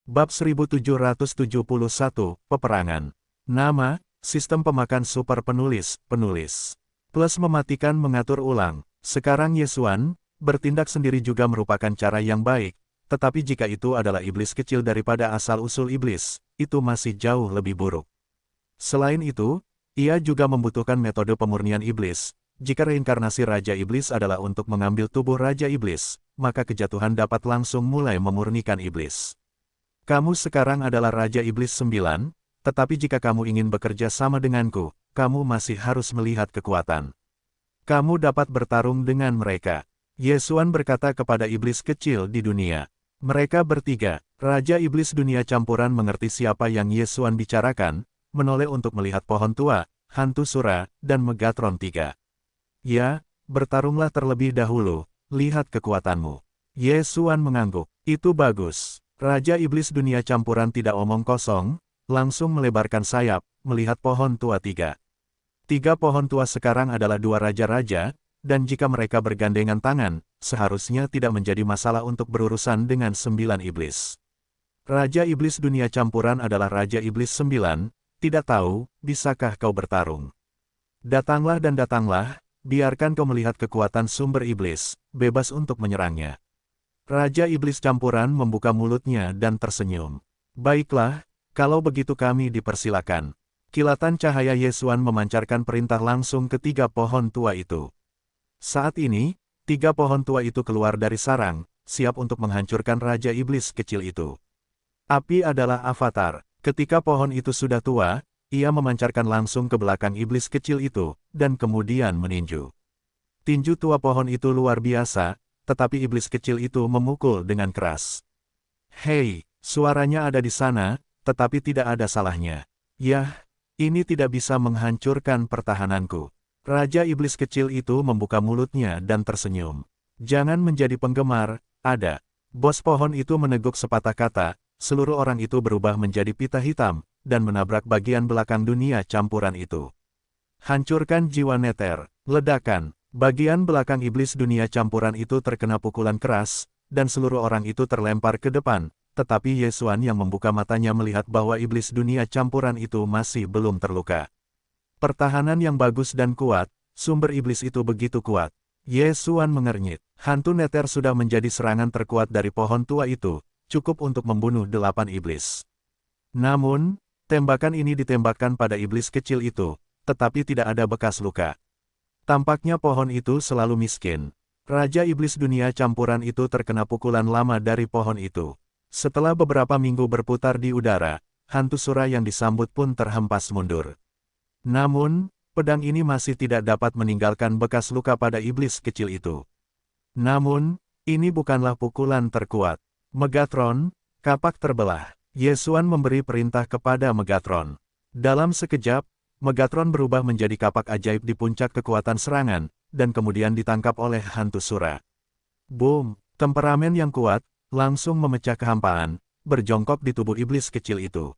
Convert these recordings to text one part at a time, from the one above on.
Bab 1771, Peperangan. Nama, Sistem Pemakan Super Penulis. Plus mematikan mengatur ulang. Sekarang Yesuan, bertindak sendiri juga merupakan cara yang baik, tetapi jika itu adalah iblis kecil daripada asal-usul iblis, itu masih jauh lebih buruk. Selain itu, ia juga membutuhkan metode pemurnian iblis. Jika reinkarnasi Raja Iblis adalah untuk mengambil tubuh Raja Iblis, maka kejatuhan dapat langsung mulai memurnikan iblis. Kamu sekarang adalah Raja Iblis 9, tetapi jika kamu ingin bekerja sama denganku, kamu masih harus melihat kekuatan. Kamu dapat bertarung dengan mereka. Yesuan berkata kepada iblis kecil di dunia. Mereka bertiga, Raja Iblis dunia campuran mengerti siapa yang Yesuan bicarakan, menoleh untuk melihat pohon tua, hantu Sura, dan Megatron 3. Ya, bertarunglah terlebih dahulu, lihat kekuatanmu. Yesuan mengangguk. Itu bagus. Raja Iblis dunia campuran tidak omong kosong, langsung melebarkan sayap, melihat pohon tua 3. 3 pohon tua sekarang adalah 2 raja-raja, dan jika mereka bergandengan tangan, seharusnya tidak menjadi masalah untuk berurusan dengan 9 iblis. Raja Iblis dunia campuran adalah Raja Iblis 9, tidak tahu, bisakah kau bertarung? Datanglah dan datanglah, biarkan kau melihat kekuatan sumber iblis, bebas untuk menyerangnya. Raja Iblis campuran membuka mulutnya dan tersenyum. Baiklah, kalau begitu kami dipersilakan. Kilatan cahaya Yesuan memancarkan perintah langsung ke 3 pohon tua itu. Saat ini, 3 pohon tua itu keluar dari sarang, siap untuk menghancurkan Raja Iblis kecil itu. Api adalah avatar. Ketika pohon itu sudah tua, ia memancarkan langsung ke belakang iblis kecil itu, dan kemudian meninju. Tinju tua pohon itu luar biasa, tetapi iblis kecil itu memukul dengan keras. Hei, suaranya ada di sana, tetapi tidak ada salahnya. Yah, ini tidak bisa menghancurkan pertahananku. Raja Iblis kecil itu membuka mulutnya dan tersenyum. Jangan menjadi penggemar, ada. Bos pohon itu meneguk sepatah kata, seluruh orang itu berubah menjadi pita hitam, dan menabrak bagian belakang dunia campuran itu. Hancurkan jiwa neter, ledakan. Bagian belakang iblis dunia campuran itu terkena pukulan keras, dan seluruh orang itu terlempar ke depan, tetapi Yesuan yang membuka matanya melihat bahwa iblis dunia campuran itu masih belum terluka. Pertahanan yang bagus dan kuat, sumber iblis itu begitu kuat. Yesuan mengernyit. Hantu neter sudah menjadi serangan terkuat dari pohon tua itu, cukup untuk membunuh 8 iblis. Namun, tembakan ini ditembakkan pada iblis kecil itu, tetapi tidak ada bekas luka. Tampaknya pohon itu selalu miskin. Raja Iblis dunia campuran itu terkena pukulan lama dari pohon itu. Setelah beberapa minggu berputar di udara, hantu Sura yang disambut pun terhempas mundur. Namun, pedang ini masih tidak dapat meninggalkan bekas luka pada iblis kecil itu. Namun, ini bukanlah pukulan terkuat. Megatron, kapak terbelah. Yesuan memberi perintah kepada Megatron. Dalam sekejap, Megatron berubah menjadi kapak ajaib di puncak kekuatan serangan, dan kemudian ditangkap oleh hantu Sura. Boom! Temperamen yang kuat, langsung memecah kehampaan, berjongkok di tubuh iblis kecil itu.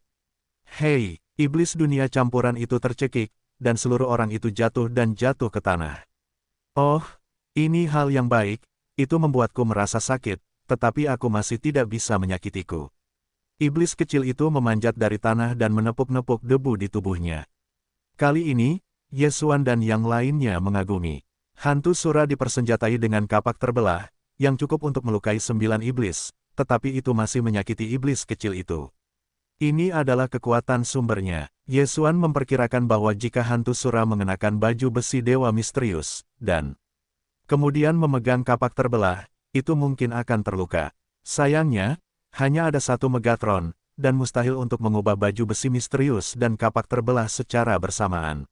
Hei, iblis dunia campuran itu tercekik, dan seluruh orang itu jatuh ke tanah. Oh, ini hal yang baik, itu membuatku merasa sakit, tetapi aku masih tidak bisa menyakitiku. Iblis kecil itu memanjat dari tanah dan menepuk-nepuk debu di tubuhnya. Kali ini, Yesuan dan yang lainnya mengagumi. Hantu Sura dipersenjatai dengan kapak terbelah, yang cukup untuk melukai 9 iblis, tetapi itu masih menyakiti iblis kecil itu. Ini adalah kekuatan sumbernya. Yesuan memperkirakan bahwa jika hantu Sura mengenakan baju besi dewa misterius, dan kemudian memegang kapak terbelah, itu mungkin akan terluka. Sayangnya, hanya ada 1 Megatron, dan mustahil untuk mengubah baju besi misterius dan kapak terbelah secara bersamaan.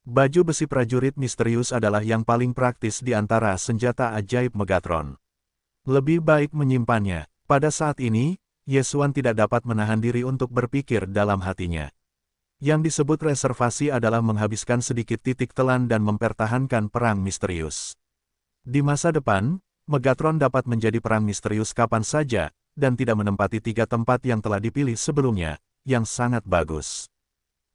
Baju besi prajurit misterius adalah yang paling praktis di antara senjata ajaib Megatron. Lebih baik menyimpannya. Pada saat ini, Yesuan tidak dapat menahan diri untuk berpikir dalam hatinya. Yang disebut reservasi adalah menghabiskan sedikit titik telan dan mempertahankan perang misterius. Di masa depan, Megatron dapat menjadi perang misterius kapan saja, dan tidak menempati 3 tempat yang telah dipilih sebelumnya, yang sangat bagus.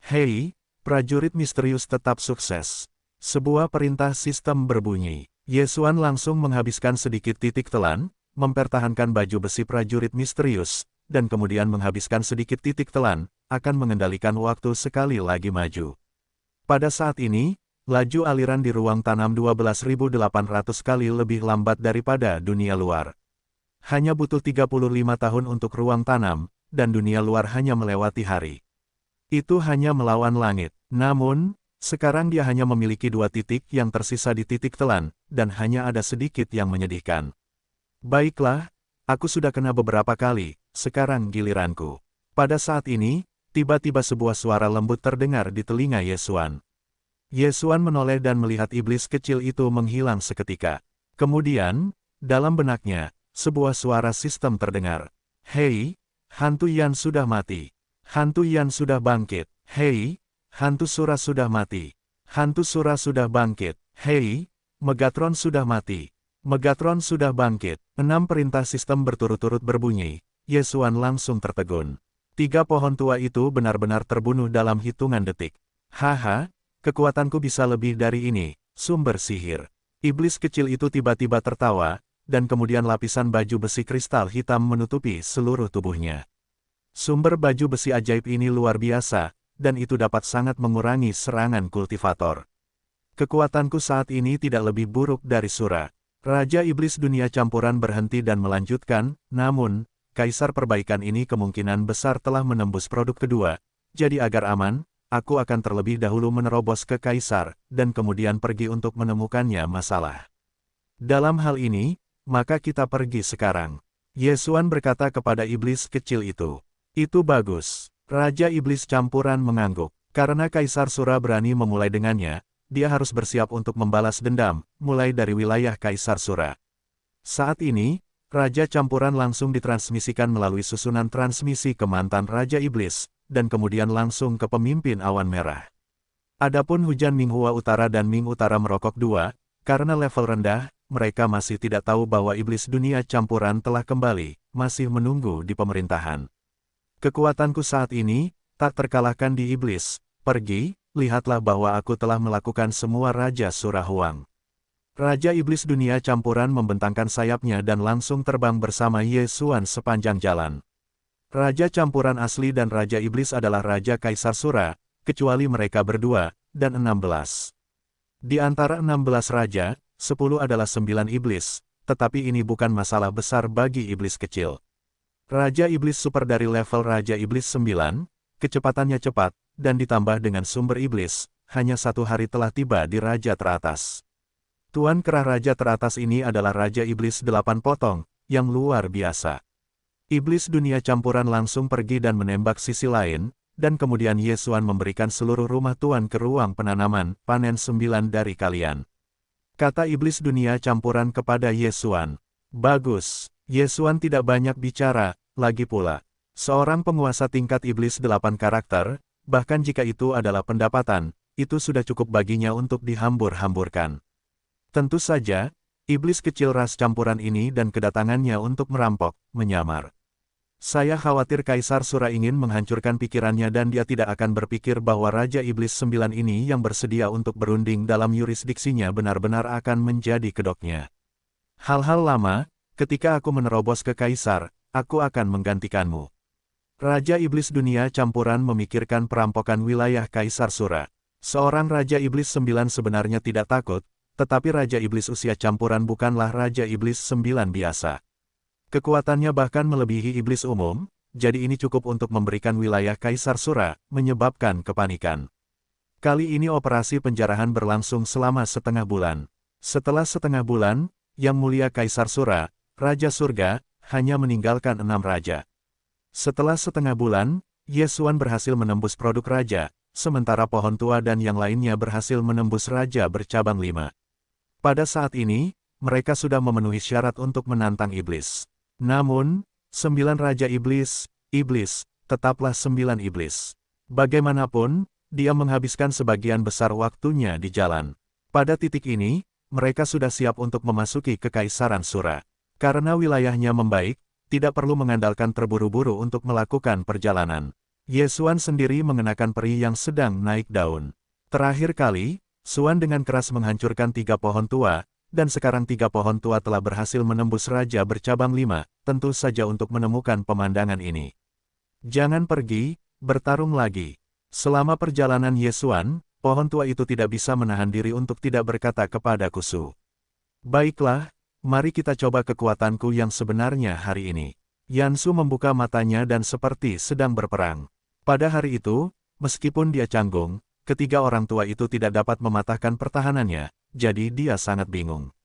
Hei, prajurit misterius tetap sukses. Sebuah perintah sistem berbunyi. Yesuan langsung menghabiskan sedikit titik telan, mempertahankan baju besi prajurit misterius, dan kemudian menghabiskan sedikit titik telan, akan mengendalikan waktu sekali lagi maju. Pada saat ini, laju aliran di ruang tanam 12.800 kali lebih lambat daripada dunia luar. Hanya butuh 35 tahun untuk ruang tanam, dan dunia luar hanya melewati hari. Itu hanya melawan langit. Namun, sekarang dia hanya memiliki 2 titik yang tersisa di titik telan, dan hanya ada sedikit yang menyedihkan. Baiklah, aku sudah kena beberapa kali, sekarang giliranku. Pada saat ini, tiba-tiba sebuah suara lembut terdengar di telinga Yesuan. Yesuan menoleh dan melihat iblis kecil itu menghilang seketika. Kemudian, dalam benaknya, sebuah suara sistem terdengar. Hei, hantu Yan sudah mati. Hantu Yan sudah bangkit. Hei, hantu Sura sudah mati. Hantu Sura sudah bangkit. Hei, Megatron sudah mati. Megatron sudah bangkit. 6 perintah sistem berturut-turut berbunyi. Yesuan langsung tertegun. 3 pohon tua itu benar-benar terbunuh dalam hitungan detik. Haha, kekuatanku bisa lebih dari ini, sumber sihir. Iblis kecil itu tiba-tiba tertawa, dan kemudian lapisan baju besi kristal hitam menutupi seluruh tubuhnya. Sumber baju besi ajaib ini luar biasa, dan itu dapat sangat mengurangi serangan kultivator. Kekuatanku saat ini tidak lebih buruk dari Sura. Raja Iblis Dunia Campuran berhenti dan melanjutkan, namun, Kaisar Perbaikan ini kemungkinan besar telah menembus produk kedua, jadi agar aman, aku akan terlebih dahulu menerobos ke Kaisar, dan kemudian pergi untuk menemukannya masalah. Dalam hal ini, maka kita pergi sekarang. Yesuan berkata kepada iblis kecil itu. Itu bagus. Raja Iblis Campuran mengangguk. Karena Kaisar Sura berani memulai dengannya, dia harus bersiap untuk membalas dendam, mulai dari wilayah Kaisar Sura. Saat ini, Raja Campuran langsung ditransmisikan melalui susunan transmisi ke mantan Raja Iblis, dan kemudian langsung ke pemimpin awan merah. Adapun hujan Minghua Utara dan Ming Utara merokok dua, karena level rendah, mereka masih tidak tahu bahwa Iblis Dunia Campuran telah kembali, masih menunggu di pemerintahan. Kekuatanku saat ini, tak terkalahkan di iblis. Pergi, lihatlah bahwa aku telah melakukan semua Raja Sura Huang. Raja Iblis Dunia Campuran membentangkan sayapnya dan langsung terbang bersama Yesuan sepanjang jalan. Raja Campuran asli dan Raja Iblis adalah Raja Kaisar Sura, kecuali mereka berdua, dan 16. Di antara 16 raja, 10 adalah 9 iblis, tetapi ini bukan masalah besar bagi iblis kecil. Raja Iblis Super dari level Raja Iblis 9, kecepatannya cepat, dan ditambah dengan sumber iblis, hanya 1 hari telah tiba di Raja teratas. Tuan Kerah Raja teratas ini adalah Raja Iblis 8 potong, yang luar biasa. Iblis Dunia Campuran langsung pergi dan menembak sisi lain, dan kemudian Yesuan memberikan seluruh rumah Tuan ke ruang penanaman, panen 9 dari kalian. Kata Iblis Dunia Campuran kepada Yesuan. Bagus. Yesuan tidak banyak bicara, lagi pula. Seorang penguasa tingkat iblis 8 karakter, bahkan jika itu adalah pendapatan, itu sudah cukup baginya untuk dihambur-hamburkan. Tentu saja, iblis kecil ras campuran ini dan kedatangannya untuk merampok, menyamar. Saya khawatir Kaisar Sura ingin menghancurkan pikirannya dan dia tidak akan berpikir bahwa Raja Iblis 9 ini yang bersedia untuk berunding dalam yurisdiksinya benar-benar akan menjadi kedoknya. Hal-hal lama, ketika aku menerobos ke Kaisar, aku akan menggantikanmu. Raja Iblis Dunia Campuran memikirkan perampokan wilayah Kaisar Sura. Seorang Raja Iblis 9 sebenarnya tidak takut, tetapi Raja Iblis usia campuran bukanlah Raja Iblis 9 biasa. Kekuatannya bahkan melebihi iblis umum, jadi ini cukup untuk memberikan wilayah Kaisar Sura, menyebabkan kepanikan. Kali ini operasi penjarahan berlangsung selama setengah bulan. Setelah setengah bulan, Yang Mulia Kaisar Sura, Raja Surga, hanya meninggalkan 6 raja. Setelah setengah bulan, Yesuan berhasil menembus produk raja, sementara pohon tua dan yang lainnya berhasil menembus raja bercabang 5. Pada saat ini, mereka sudah memenuhi syarat untuk menantang iblis. Namun, 9 raja iblis, tetaplah 9 iblis. Bagaimanapun, dia menghabiskan sebagian besar waktunya di jalan. Pada titik ini, mereka sudah siap untuk memasuki Kekaisaran Sura. Karena wilayahnya membaik, tidak perlu mengandalkan terburu-buru untuk melakukan perjalanan. Yesuan sendiri mengenakan peri yang sedang naik daun. Terakhir kali, Suan dengan keras menghancurkan 3 pohon tua, dan sekarang 3 pohon tua telah berhasil menembus Raja Bercabang 5, tentu saja untuk menemukan pemandangan ini. Jangan pergi, bertarung lagi. Selama perjalanan Yesuan, pohon tua itu tidak bisa menahan diri untuk tidak berkata kepada Kusu. Baiklah, mari kita coba kekuatanku yang sebenarnya hari ini. Yansu membuka matanya dan seperti sedang berperang. Pada hari itu, meskipun dia canggung, ketiga orang tua itu tidak dapat mematahkan pertahanannya, jadi dia sangat bingung.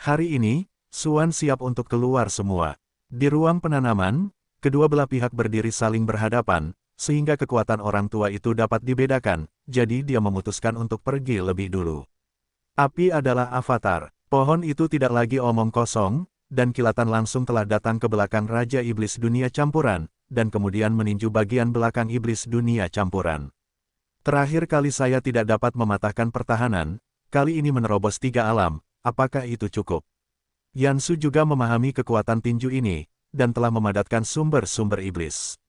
Hari ini, Suan siap untuk keluar semua. Di ruang penanaman, kedua belah pihak berdiri saling berhadapan, sehingga kekuatan orang tua itu dapat dibedakan, jadi dia memutuskan untuk pergi lebih dulu. Api adalah avatar. Pohon itu tidak lagi omong kosong, dan kilatan langsung telah datang ke belakang Raja Iblis Dunia Campuran, dan kemudian meninju bagian belakang Iblis Dunia Campuran. Terakhir kali saya tidak dapat mematahkan pertahanan, kali ini menerobos 3 alam, apakah itu cukup? Yansu juga memahami kekuatan tinju ini, dan telah memadatkan sumber-sumber iblis.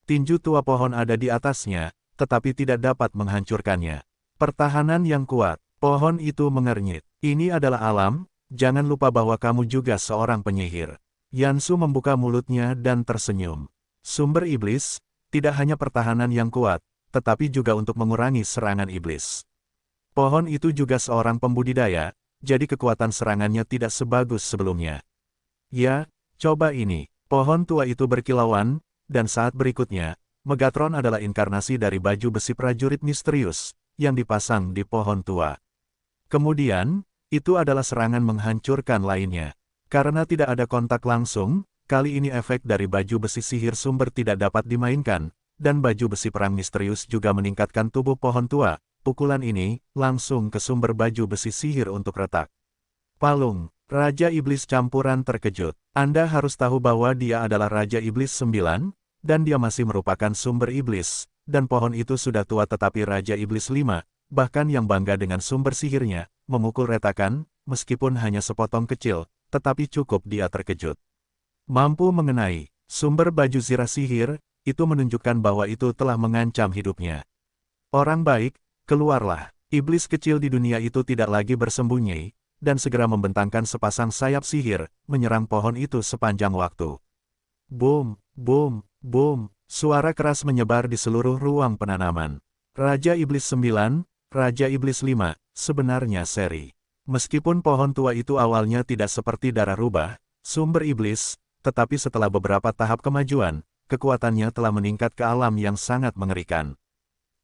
Tinju tua pohon ada di atasnya, tetapi tidak dapat menghancurkannya. Pertahanan yang kuat, pohon itu mengernyit. Ini adalah alam, jangan lupa bahwa kamu juga seorang penyihir. Yansu membuka mulutnya dan tersenyum. Sumber iblis, tidak hanya pertahanan yang kuat, tetapi juga untuk mengurangi serangan iblis. Pohon itu juga seorang pembudidaya, jadi kekuatan serangannya tidak sebagus sebelumnya. Ya, coba ini. Pohon tua itu berkilauan, dan saat berikutnya, Megatron adalah inkarnasi dari baju besi prajurit misterius, yang dipasang di pohon tua. Kemudian, itu adalah serangan menghancurkan lainnya. Karena tidak ada kontak langsung, kali ini efek dari baju besi sihir sumber tidak dapat dimainkan, dan baju besi perang misterius juga meningkatkan tubuh pohon tua. Pukulan ini, langsung ke sumber baju besi sihir untuk retak. Palung, Raja Iblis Campuran terkejut. Anda harus tahu bahwa dia adalah Raja Iblis 9, dan dia masih merupakan sumber iblis, dan pohon itu sudah tua tetapi Raja Iblis 5, bahkan yang bangga dengan sumber sihirnya, memukul retakan, meskipun hanya sepotong kecil, tetapi cukup dia terkejut. Mampu mengenai sumber baju zirah sihir, itu menunjukkan bahwa itu telah mengancam hidupnya. Orang baik, keluarlah. Iblis kecil di dunia itu tidak lagi bersembunyi, dan segera membentangkan sepasang sayap sihir, menyerang pohon itu sepanjang waktu. Boom, boom, boom, suara keras menyebar di seluruh ruang penanaman. Raja Iblis 9, Raja Iblis 5, sebenarnya seri. Meskipun pohon tua itu awalnya tidak seperti darah rubah, sumber iblis, tetapi setelah beberapa tahap kemajuan, kekuatannya telah meningkat ke alam yang sangat mengerikan.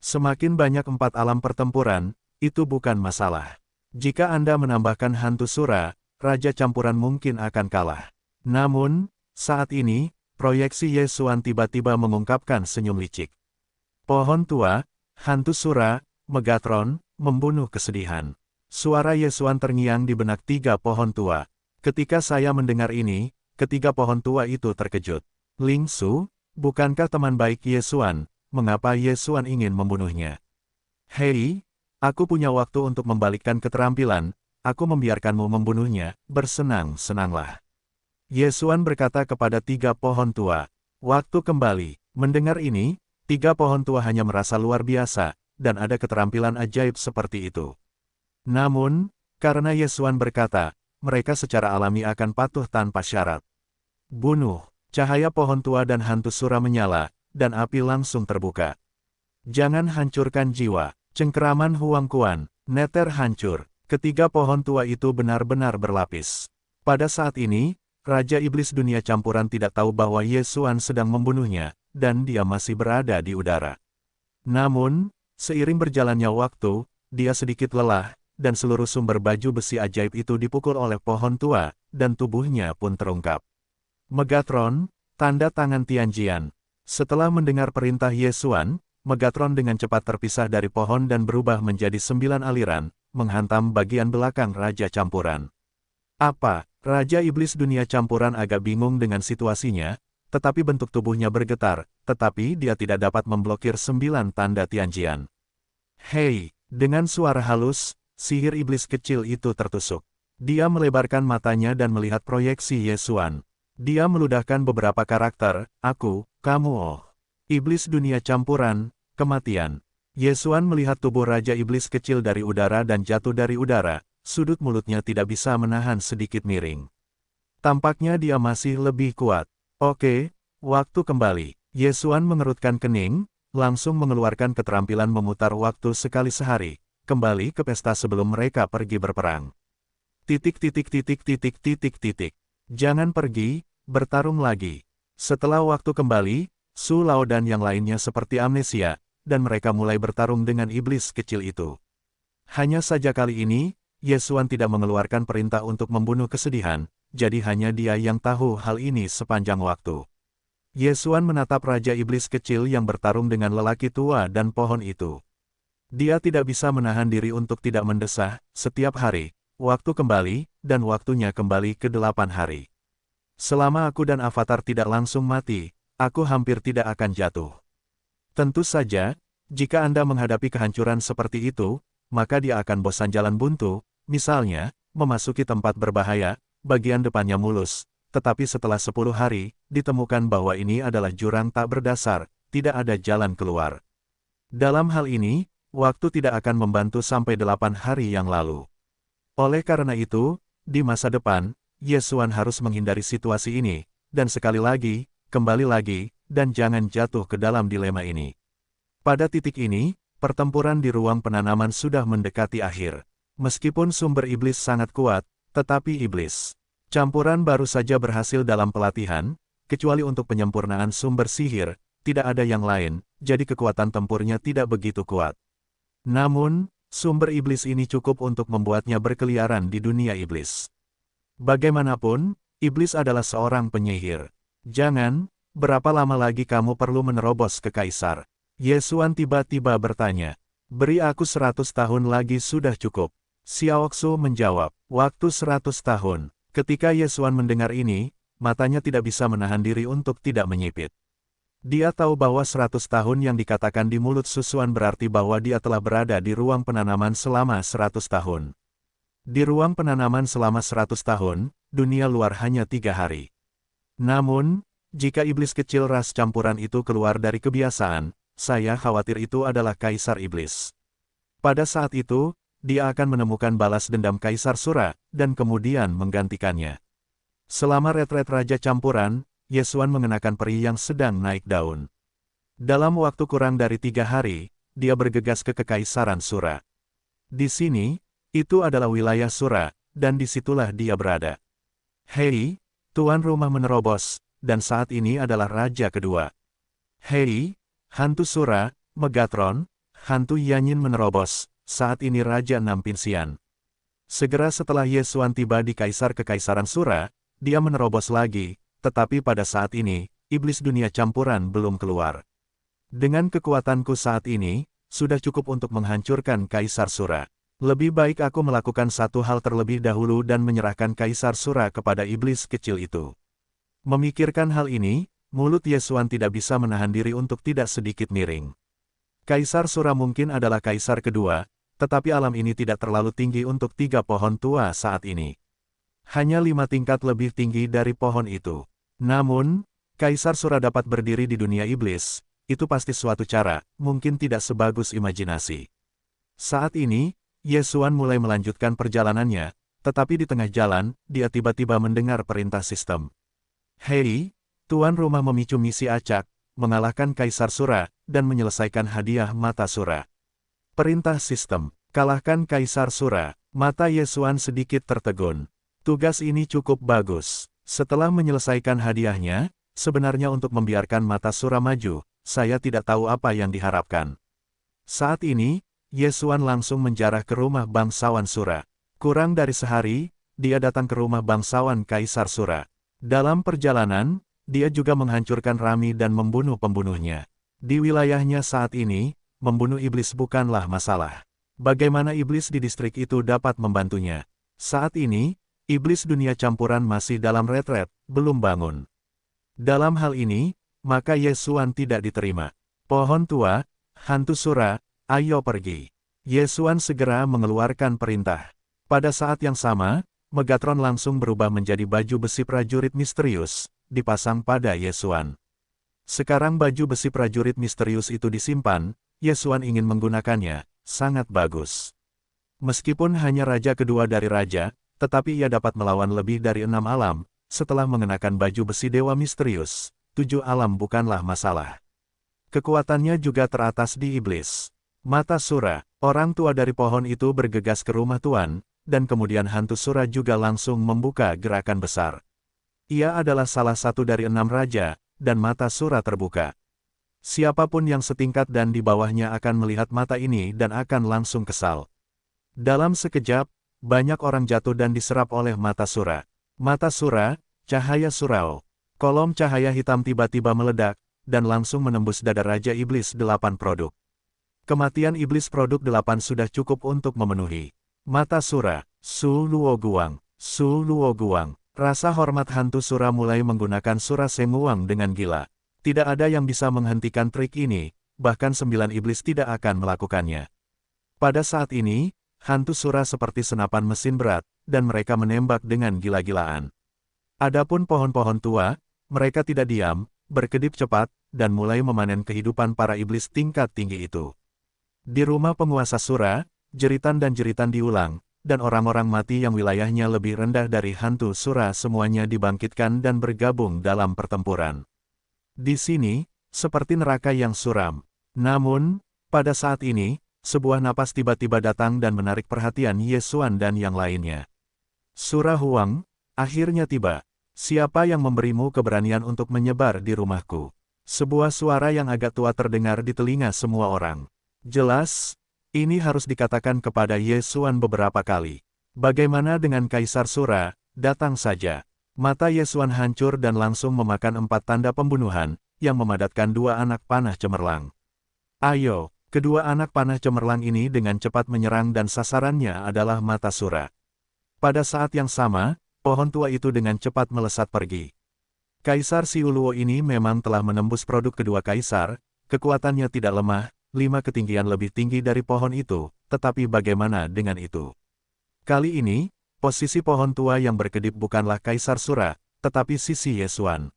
Semakin banyak 4 alam pertempuran, itu bukan masalah. Jika Anda menambahkan hantu sura, Raja Campuran mungkin akan kalah. Namun, saat ini, proyeksi Yesuan tiba-tiba mengungkapkan senyum licik. Pohon tua, hantu sura, Megatron, membunuh kesedihan. Suara Yesuan terngiang di benak 3 pohon tua. Ketika saya mendengar ini, ketiga pohon tua itu terkejut. Ling Su, bukankah teman baik Yesuan? Mengapa Yesuan ingin membunuhnya? Hei, aku punya waktu untuk membalikkan keterampilan, aku membiarkanmu membunuhnya, bersenang-senanglah. Yesuan berkata kepada 3 pohon tua. Waktu kembali, mendengar ini, 3 pohon tua hanya merasa luar biasa, dan ada keterampilan ajaib seperti itu. Namun, karena Yesuan berkata, mereka secara alami akan patuh tanpa syarat. Bunuh, cahaya pohon tua dan hantu sura menyala, dan api langsung terbuka. Jangan hancurkan jiwa, cengkeraman Huang Kuan, neter hancur. Ketiga pohon tua itu benar-benar berlapis. Pada saat ini, Raja Iblis Dunia Campuran tidak tahu bahwa Yesuan sedang membunuhnya, dan dia masih berada di udara. Namun, seiring berjalannya waktu, dia sedikit lelah, dan seluruh sumber baju besi ajaib itu dipukul oleh pohon tua, dan tubuhnya pun terungkap. Megatron, tanda tangan Tianjian. Setelah mendengar perintah Yesuan, Megatron dengan cepat terpisah dari pohon dan berubah menjadi 9 aliran, menghantam bagian belakang Raja Campuran. Apa? Raja Iblis Dunia Campuran agak bingung dengan situasinya, tetapi bentuk tubuhnya bergetar, tetapi dia tidak dapat memblokir 9 tanda Tianjian. Hei, dengan suara halus, sihir iblis kecil itu tertusuk. Dia melebarkan matanya dan melihat proyeksi Yesuan. Dia meludahkan beberapa karakter, aku, kamu oh. Iblis Dunia Campuran, kematian. Yesuan melihat tubuh Raja Iblis kecil dari udara dan jatuh dari udara, sudut mulutnya tidak bisa menahan sedikit miring. Tampaknya dia masih lebih kuat. Oke, waktu kembali. Yesuan mengerutkan kening, langsung mengeluarkan keterampilan memutar waktu sekali sehari, kembali ke pesta sebelum mereka pergi berperang. Titik titik titik titik titik titik. Jangan pergi, bertarung lagi. Setelah waktu kembali, Su Lao dan yang lainnya seperti amnesia, dan mereka mulai bertarung dengan iblis kecil itu. Hanya saja kali ini, Yesuan tidak mengeluarkan perintah untuk membunuh kesedihan, jadi hanya dia yang tahu hal ini sepanjang waktu. Yesuan menatap Raja Iblis kecil yang bertarung dengan lelaki tua dan pohon itu. Dia tidak bisa menahan diri untuk tidak mendesah, setiap hari, waktu kembali, dan waktunya kembali ke 8 hari. Selama aku dan Avatar tidak langsung mati, aku hampir tidak akan jatuh. Tentu saja, jika Anda menghadapi kehancuran seperti itu, maka dia akan bosan jalan buntu, misalnya, memasuki tempat berbahaya, bagian depannya mulus, tetapi setelah 10 hari, ditemukan bahwa ini adalah jurang tak berdasar, tidak ada jalan keluar. Dalam hal ini, waktu tidak akan membantu sampai 8 hari yang lalu. Oleh karena itu, di masa depan, Yesuan harus menghindari situasi ini, dan sekali lagi, kembali lagi, dan jangan jatuh ke dalam dilema ini. Pada titik ini, pertempuran di ruang penanaman sudah mendekati akhir. Meskipun sumber iblis sangat kuat, tetapi iblis campuran baru saja berhasil dalam pelatihan, kecuali untuk penyempurnaan sumber sihir, tidak ada yang lain, jadi kekuatan tempurnya tidak begitu kuat. Namun, sumber iblis ini cukup untuk membuatnya berkeliaran di dunia iblis. Bagaimanapun, iblis adalah seorang penyihir. Jangan, berapa lama lagi kamu perlu menerobos ke Kaisar? Yesuan tiba-tiba bertanya. Beri aku 100 tahun lagi sudah cukup. Xiaoxu menjawab, waktu 100 tahun. Ketika Yesuan mendengar ini, matanya tidak bisa menahan diri untuk tidak menyipit. Dia tahu bahwa 100 tahun yang dikatakan di mulut Susuan berarti bahwa dia telah berada di ruang penanaman selama 100 tahun. Di ruang penanaman selama 100 tahun, dunia luar hanya 3 hari. Namun, jika iblis kecil ras campuran itu keluar dari kebiasaan, saya khawatir itu adalah Kaisar Iblis. Pada saat itu, dia akan menemukan balas dendam Kaisar Sura, dan kemudian menggantikannya. Selama retret Raja Campuran, Yesuan mengenakan peri yang sedang naik daun. Dalam waktu kurang dari 3 hari, dia bergegas ke Kekaisaran Sura. Di sini, itu adalah wilayah Sura, dan disitulah dia berada. Hei, tuan rumah menerobos, dan saat ini adalah Raja kedua. Hei, hantu Sura, Megatron, hantu Yanyin menerobos. Saat ini Raja 6 Pinsian. Segera setelah Yesuan tiba di Kekaisaran Sura, dia menerobos lagi, tetapi pada saat ini, iblis dunia campuran belum keluar. Dengan kekuatanku saat ini, sudah cukup untuk menghancurkan Kaisar Sura. Lebih baik aku melakukan satu hal terlebih dahulu dan menyerahkan Kaisar Sura kepada iblis kecil itu. Memikirkan hal ini, mulut Yesuan tidak bisa menahan diri untuk tidak sedikit miring. Kaisar Sura mungkin adalah Kaisar kedua, tetapi alam ini tidak terlalu tinggi untuk 3 pohon tua saat ini. Hanya 5 tingkat lebih tinggi dari pohon itu. Namun, Kaisar Sura dapat berdiri di dunia iblis, itu pasti suatu cara, mungkin tidak sebagus imajinasi. Saat ini, Yesuan mulai melanjutkan perjalanannya, tetapi di tengah jalan, dia tiba-tiba mendengar perintah sistem. Hei, tuan rumah memicu misi acak, mengalahkan Kaisar Sura, dan menyelesaikan hadiah mata Sura. Perintah sistem, kalahkan Kaisar Sura. Mata Yesuan sedikit tertegun. Tugas ini cukup bagus. Setelah menyelesaikan hadiahnya, sebenarnya untuk membiarkan mata Sura maju, saya tidak tahu apa yang diharapkan. Saat ini, Yesuan langsung menjarah ke rumah bangsawan Sura. Kurang dari sehari, dia datang ke rumah bangsawan Kaisar Sura. Dalam perjalanan, dia juga menghancurkan Rami dan membunuh pembunuhnya. Di wilayahnya saat ini, membunuh iblis bukanlah masalah. Bagaimana iblis di distrik itu dapat membantunya? Saat ini, iblis dunia campuran masih dalam retret, belum bangun. Dalam hal ini, maka Yesuan tidak diterima. Pohon tua, hantu Sura, ayo pergi. Yesuan segera mengeluarkan perintah. Pada saat yang sama, Megatron langsung berubah menjadi baju besi prajurit misterius, dipasang pada Yesuan. Sekarang baju besi prajurit misterius itu disimpan, Yesuan ingin menggunakannya, sangat bagus. Meskipun hanya raja kedua dari raja, tetapi ia dapat melawan lebih dari 6 alam, setelah mengenakan baju besi dewa misterius. 7 alam bukanlah masalah. Kekuatannya juga teratas di iblis. Mata Sura, orang tua dari pohon itu bergegas ke rumah Tuan, dan kemudian hantu Sura juga langsung membuka gerakan besar. Ia adalah salah satu dari 6 raja, dan mata Sura terbuka. Siapapun yang setingkat dan di bawahnya akan melihat mata ini dan akan langsung kesal. Dalam sekejap, banyak orang jatuh dan diserap oleh mata Sura. Mata Sura, cahaya surau. Kolom cahaya hitam tiba-tiba meledak, dan langsung menembus dada Raja Iblis 8 produk. Kematian Iblis produk 8 sudah cukup untuk memenuhi mata Sura. Su Luo Guang, Su Luo Guang. Rasa hormat hantu Sura mulai menggunakan Sura Senguang dengan gila. Tidak ada yang bisa menghentikan trik ini, bahkan 9 iblis tidak akan melakukannya. Pada saat ini, hantu Sura seperti senapan mesin berat, dan mereka menembak dengan gila-gilaan. Adapun pohon-pohon tua, mereka tidak diam, berkedip cepat, dan mulai memanen kehidupan para iblis tingkat tinggi itu. Di rumah penguasa Sura, jeritan dan jeritan diulang, dan orang-orang mati yang wilayahnya lebih rendah dari hantu Sura semuanya dibangkitkan dan bergabung dalam pertempuran. Di sini, seperti neraka yang suram. Namun, pada saat ini, sebuah napas tiba-tiba datang dan menarik perhatian Ye Xuan dan yang lainnya. Sura Huang, akhirnya tiba. Siapa yang memberimu keberanian untuk menyebar di rumahku? Sebuah suara yang agak tua terdengar di telinga semua orang. Jelas, ini harus dikatakan kepada Ye Xuan beberapa kali. Bagaimana dengan Kaisar Sura? Datang saja. Mata Ye Xuan hancur dan langsung memakan 4 tanda pembunuhan, yang memadatkan 2 anak panah cemerlang. Ayo! Kedua anak panah cemerlang ini dengan cepat menyerang dan sasarannya adalah mata Sura. Pada saat yang sama, pohon tua itu dengan cepat melesat pergi. Kaisar Siuluo ini memang telah menembus produk kedua kaisar, kekuatannya tidak lemah, 5 ketinggian lebih tinggi dari pohon itu, tetapi bagaimana dengan itu? Kali ini, posisi pohon tua yang berkedip bukanlah Kaisar Sura, tetapi sisi Ye Xuan.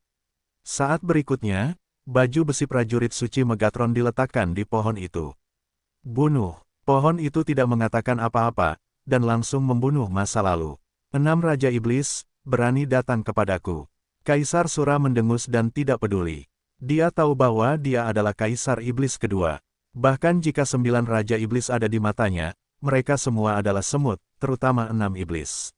Saat berikutnya, baju besi prajurit suci Megatron diletakkan di pohon itu. Bunuh. Pohon itu tidak mengatakan apa-apa, dan langsung membunuh masa lalu. 6 Raja Iblis, berani datang kepadaku. Kaisar Sura mendengus dan tidak peduli. Dia tahu bahwa dia adalah Kaisar Iblis kedua. Bahkan jika 9 Raja Iblis ada di matanya, mereka semua adalah semut, terutama 6 iblis.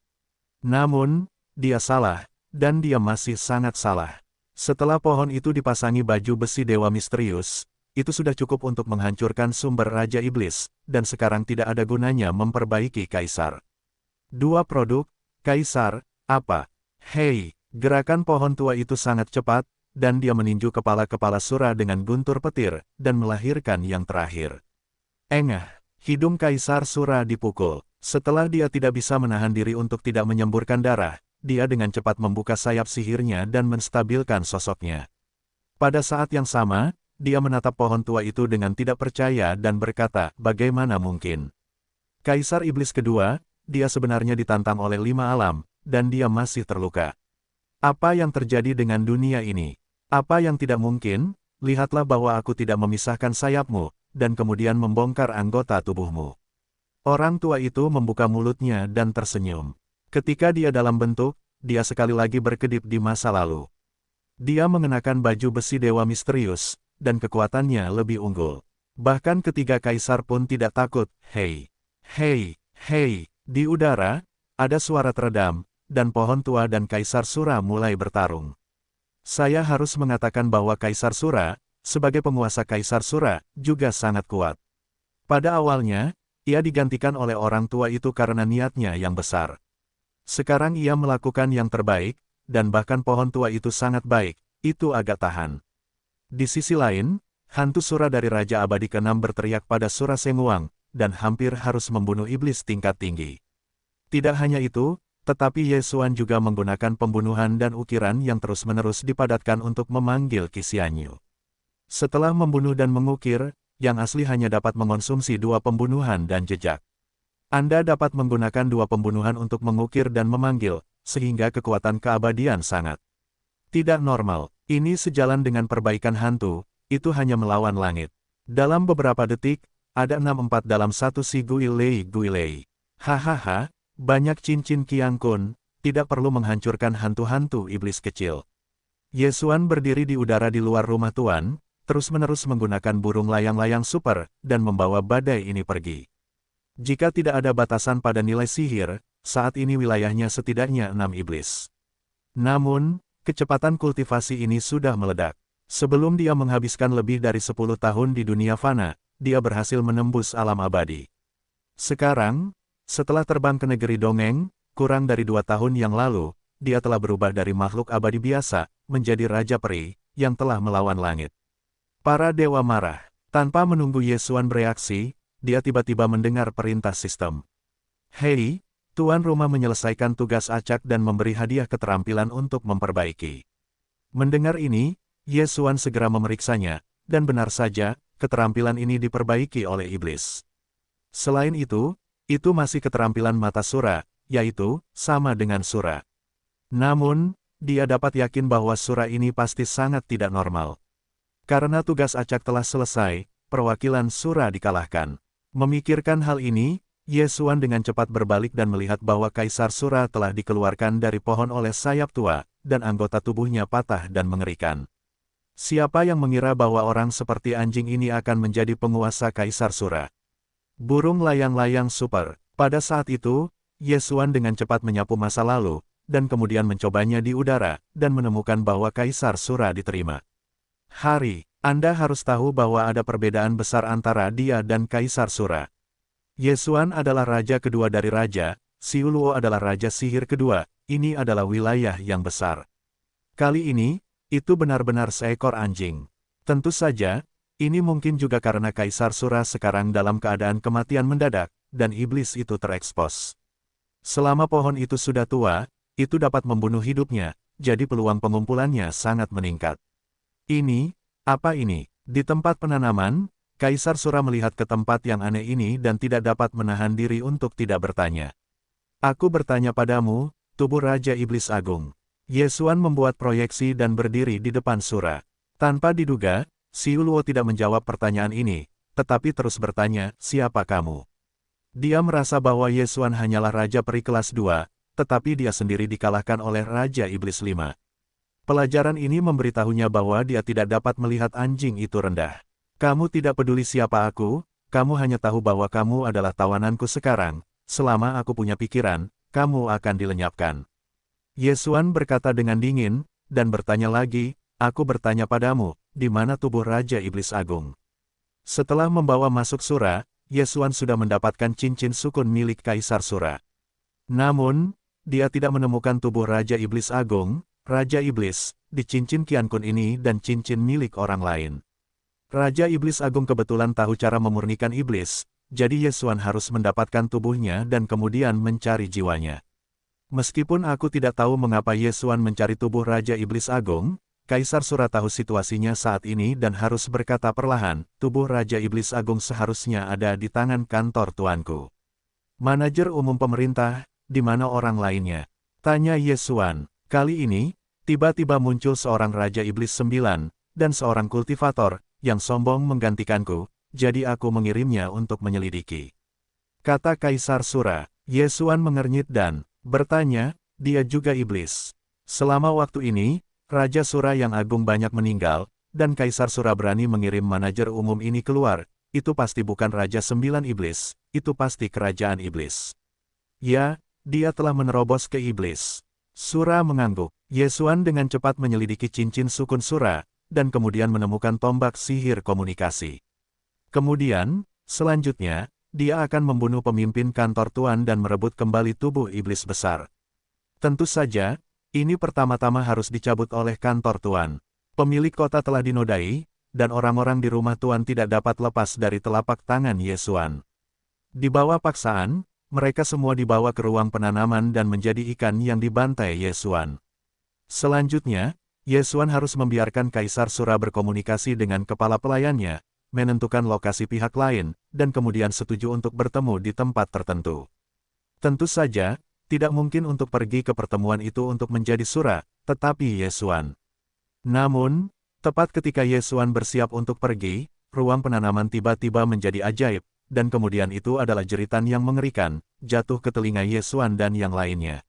Namun, dia salah, dan dia masih sangat salah. Setelah pohon itu dipasangi baju besi dewa misterius, itu sudah cukup untuk menghancurkan sumber Raja Iblis, dan sekarang tidak ada gunanya memperbaiki Kaisar. 2 produk, Kaisar, apa? Hei, gerakan pohon tua itu sangat cepat, dan dia meninju kepala-kepala Sura dengan guntur petir, dan melahirkan yang terakhir. Engah, hidung Kaisar Sura dipukul. Setelah dia tidak bisa menahan diri untuk tidak menyemburkan darah, dia dengan cepat membuka sayap sihirnya dan menstabilkan sosoknya. Pada saat yang sama, dia menatap pohon tua itu dengan tidak percaya dan berkata, bagaimana mungkin? Kaisar Iblis kedua, dia sebenarnya ditantang oleh 5 alam, dan dia masih terluka. Apa yang terjadi dengan dunia ini? Apa yang tidak mungkin? Lihatlah bahwa aku tidak memisahkan sayapmu, dan kemudian membongkar anggota tubuhmu. Orang tua itu membuka mulutnya dan tersenyum. Ketika dia dalam bentuk, dia sekali lagi berkedip di masa lalu. Dia mengenakan baju besi dewa misterius, dan kekuatannya lebih unggul. Bahkan ketiga kaisar pun tidak takut. Hei, hei, hei, di udara, ada suara teredam, dan pohon tua dan Kaisar Sura mulai bertarung. Saya harus mengatakan bahwa Kaisar Sura, sebagai penguasa Kaisar Sura, juga sangat kuat. Pada awalnya, ia digantikan oleh orang tua itu karena niatnya yang besar. Sekarang ia melakukan yang terbaik, dan bahkan pohon tua itu sangat baik, itu agak tahan. Di sisi lain, hantu Sura dari Raja Abadi ke-6 berteriak pada Sura Senguang, dan hampir harus membunuh iblis tingkat tinggi. Tidak hanya itu, tetapi Ye Xuan juga menggunakan pembunuhan dan ukiran yang terus-menerus dipadatkan untuk memanggil Qixuan. Setelah membunuh dan mengukir, yang asli hanya dapat mengonsumsi 2 pembunuhan dan jejak. Anda dapat menggunakan 2 pembunuhan untuk mengukir dan memanggil, sehingga kekuatan keabadian sangat tidak normal. Ini sejalan dengan perbaikan hantu, itu hanya melawan langit. Dalam beberapa detik, ada 6 dalam 1 si Guilei Guilei. Hahaha, banyak cincin Qiang Kun, tidak perlu menghancurkan hantu-hantu iblis kecil. Yesuan berdiri di udara di luar rumah tuan, terus-menerus menggunakan burung layang-layang super, dan membawa badai ini pergi. Jika tidak ada batasan pada nilai sihir, saat ini wilayahnya setidaknya 6 iblis. Namun, kecepatan kultivasi ini sudah meledak. Sebelum dia menghabiskan lebih dari 10 tahun di dunia fana, dia berhasil menembus alam abadi. Sekarang, setelah terbang ke negeri dongeng, kurang dari 2 tahun yang lalu, dia telah berubah dari makhluk abadi biasa, menjadi Raja Peri, yang telah melawan langit. Para dewa marah. Tanpa menunggu Yesuan bereaksi, dia tiba-tiba mendengar perintah sistem. Hei, tuan rumah menyelesaikan tugas acak dan memberi hadiah keterampilan untuk memperbaiki. Mendengar ini, Yesuan segera memeriksanya, dan benar saja, keterampilan ini diperbaiki oleh iblis. Selain itu masih keterampilan mata sura, yaitu, sama dengan sura. Namun, dia dapat yakin bahwa sura ini pasti sangat tidak normal. Karena tugas acak telah selesai, perwakilan sura dikalahkan. Memikirkan hal ini, Yesuan dengan cepat berbalik dan melihat bahwa Kaisar Sura telah dikeluarkan dari pohon oleh sayap tua, dan anggota tubuhnya patah dan mengerikan. Siapa yang mengira bahwa orang seperti anjing ini akan menjadi penguasa Kaisar Sura? Burung layang-layang super. Pada saat itu, Yesuan dengan cepat menyapu masa lalu, dan kemudian mencobanya di udara, dan menemukan bahwa Kaisar Sura diterima. Hari, Anda harus tahu bahwa ada perbedaan besar antara dia dan Kaisar Sura. Yesuan adalah raja kedua dari raja, Siuluo adalah raja sihir kedua, ini adalah wilayah yang besar. Kali ini, itu benar-benar seekor anjing. Tentu saja, ini mungkin juga karena Kaisar Sura sekarang dalam keadaan kematian mendadak, dan iblis itu terekspos. Selama pohon itu sudah tua, itu dapat membunuh hidupnya, jadi peluang pengumpulannya sangat meningkat. Ini, apa ini? Di tempat penanaman, Kaisar Sura melihat ke tempat yang aneh ini dan tidak dapat menahan diri untuk tidak bertanya. Aku bertanya padamu, tubuh Raja Iblis Agung. Yesuan membuat proyeksi dan berdiri di depan Sura. Tanpa diduga, Siuluo tidak menjawab pertanyaan ini, tetapi terus bertanya, siapa kamu? Dia merasa bahwa Yesuan hanyalah Raja Peri kelas 2, tetapi dia sendiri dikalahkan oleh Raja Iblis 5. Pelajaran ini memberitahunya bahwa dia tidak dapat melihat anjing itu rendah. Kamu tidak peduli siapa aku, kamu hanya tahu bahwa kamu adalah tawananku sekarang, selama aku punya pikiran, kamu akan dilenyapkan. Yesuan berkata dengan dingin, dan bertanya lagi, aku bertanya padamu, di mana tubuh Raja Iblis Agung? Setelah membawa masuk Sura, Yesuan sudah mendapatkan cincin sukun milik Kaisar Sura. Namun, dia tidak menemukan tubuh Raja Iblis Agung, Raja Iblis, di cincin Qian Kun ini dan cincin milik orang lain. Raja Iblis Agung kebetulan tahu cara memurnikan iblis, jadi Yesuan harus mendapatkan tubuhnya dan kemudian mencari jiwanya. Meskipun aku tidak tahu mengapa Yesuan mencari tubuh Raja Iblis Agung, Kaisar Sura tahu situasinya saat ini dan harus berkata perlahan, tubuh Raja Iblis Agung seharusnya ada di tangan kantor tuanku. Manajer umum pemerintah, di mana orang lainnya? Tanya Yesuan. Kali ini, tiba-tiba muncul seorang Raja Iblis 9, dan seorang kultivator, yang sombong menggantikanku, jadi aku mengirimnya untuk menyelidiki. Kata Kaisar Sura. Yesuan mengernyit dan bertanya, dia juga iblis. Selama waktu ini, Raja Sura yang agung banyak meninggal, dan Kaisar Sura berani mengirim manajer umum ini keluar, itu pasti bukan Raja 9 Iblis, itu pasti kerajaan iblis. Ya, dia telah menerobos ke iblis. Sura mengangguk. Yesuan dengan cepat menyelidiki cincin sukun Sura, dan kemudian menemukan tombak sihir komunikasi. Kemudian, selanjutnya, dia akan membunuh pemimpin kantor tuan dan merebut kembali tubuh iblis besar. Tentu saja, ini pertama-tama harus dicabut oleh kantor tuan. Pemilik kota telah dinodai, dan orang-orang di rumah tuan tidak dapat lepas dari telapak tangan Yesuan. Di bawah paksaan, mereka semua dibawa ke ruang penanaman dan menjadi ikan yang dibantai Yesuan. Selanjutnya, Yesuan harus membiarkan Kaisar Sura berkomunikasi dengan kepala pelayannya, menentukan lokasi pihak lain, dan kemudian setuju untuk bertemu di tempat tertentu. Tentu saja, tidak mungkin untuk pergi ke pertemuan itu untuk menjadi Sura, tetapi Yesuan. Namun, tepat ketika Yesuan bersiap untuk pergi, ruang penanaman tiba-tiba menjadi ajaib, dan kemudian itu adalah jeritan yang mengerikan, jatuh ke telinga Ye Xuan dan yang lainnya.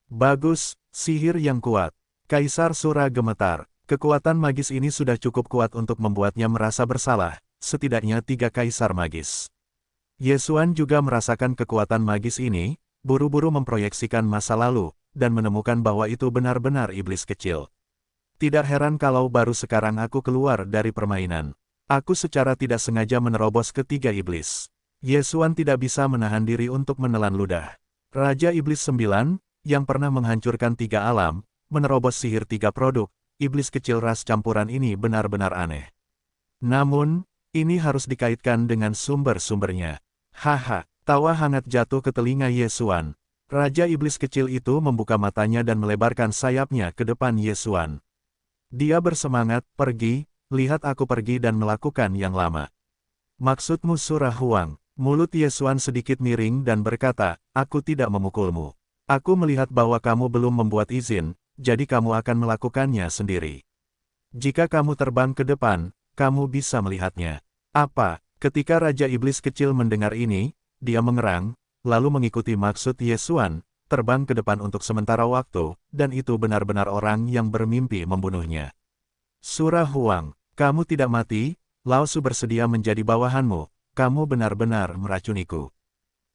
Bagus, sihir yang kuat. Kaisar Sura gemetar. Kekuatan magis ini sudah cukup kuat untuk membuatnya merasa bersalah, setidaknya 3 kaisar magis. Ye Xuan juga merasakan kekuatan magis ini, buru-buru memproyeksikan masa lalu, dan menemukan bahwa itu benar-benar iblis kecil. Tidak heran kalau baru sekarang aku keluar dari permainan. Aku secara tidak sengaja menerobos ke 3 iblis. Ye Xuan tidak bisa menahan diri untuk menelan ludah. Raja Iblis 9, yang pernah menghancurkan 3 alam, menerobos sihir 3 produk, iblis kecil ras campuran ini benar-benar aneh. Namun, ini harus dikaitkan dengan sumber-sumbernya. Haha, tawa hangat jatuh ke telinga Ye Xuan. Raja Iblis kecil itu membuka matanya dan melebarkan sayapnya ke depan Ye Xuan. Dia bersemangat, pergi, lihat aku pergi dan melakukan yang lama. Maksudmu Surah Huang? Mulut Ye Xuan sedikit miring dan berkata, aku tidak memukulmu. Aku melihat bahwa kamu belum membuat izin, jadi kamu akan melakukannya sendiri. Jika kamu terbang ke depan, kamu bisa melihatnya. Apa? Ketika Raja Iblis kecil mendengar ini, dia mengerang, lalu mengikuti maksud Ye Xuan, terbang ke depan untuk sementara waktu, dan itu benar-benar orang yang bermimpi membunuhnya. Surah Huang, kamu tidak mati, Lao Su bersedia menjadi bawahanmu, kamu benar-benar meracuniku.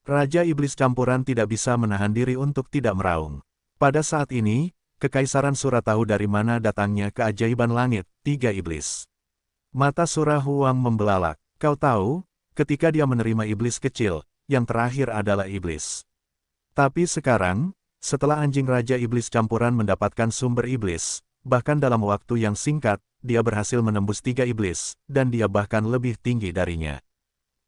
Raja Iblis campuran tidak bisa menahan diri untuk tidak meraung. Pada saat ini, Kekaisaran Sura tahu dari mana datangnya keajaiban langit, 3 iblis. Mata Surah Huang membelalak. Kau tahu, ketika dia menerima iblis kecil, yang terakhir adalah iblis. Tapi sekarang, setelah anjing Raja Iblis campuran mendapatkan sumber iblis, bahkan dalam waktu yang singkat, dia berhasil menembus 3 iblis, dan dia bahkan lebih tinggi darinya.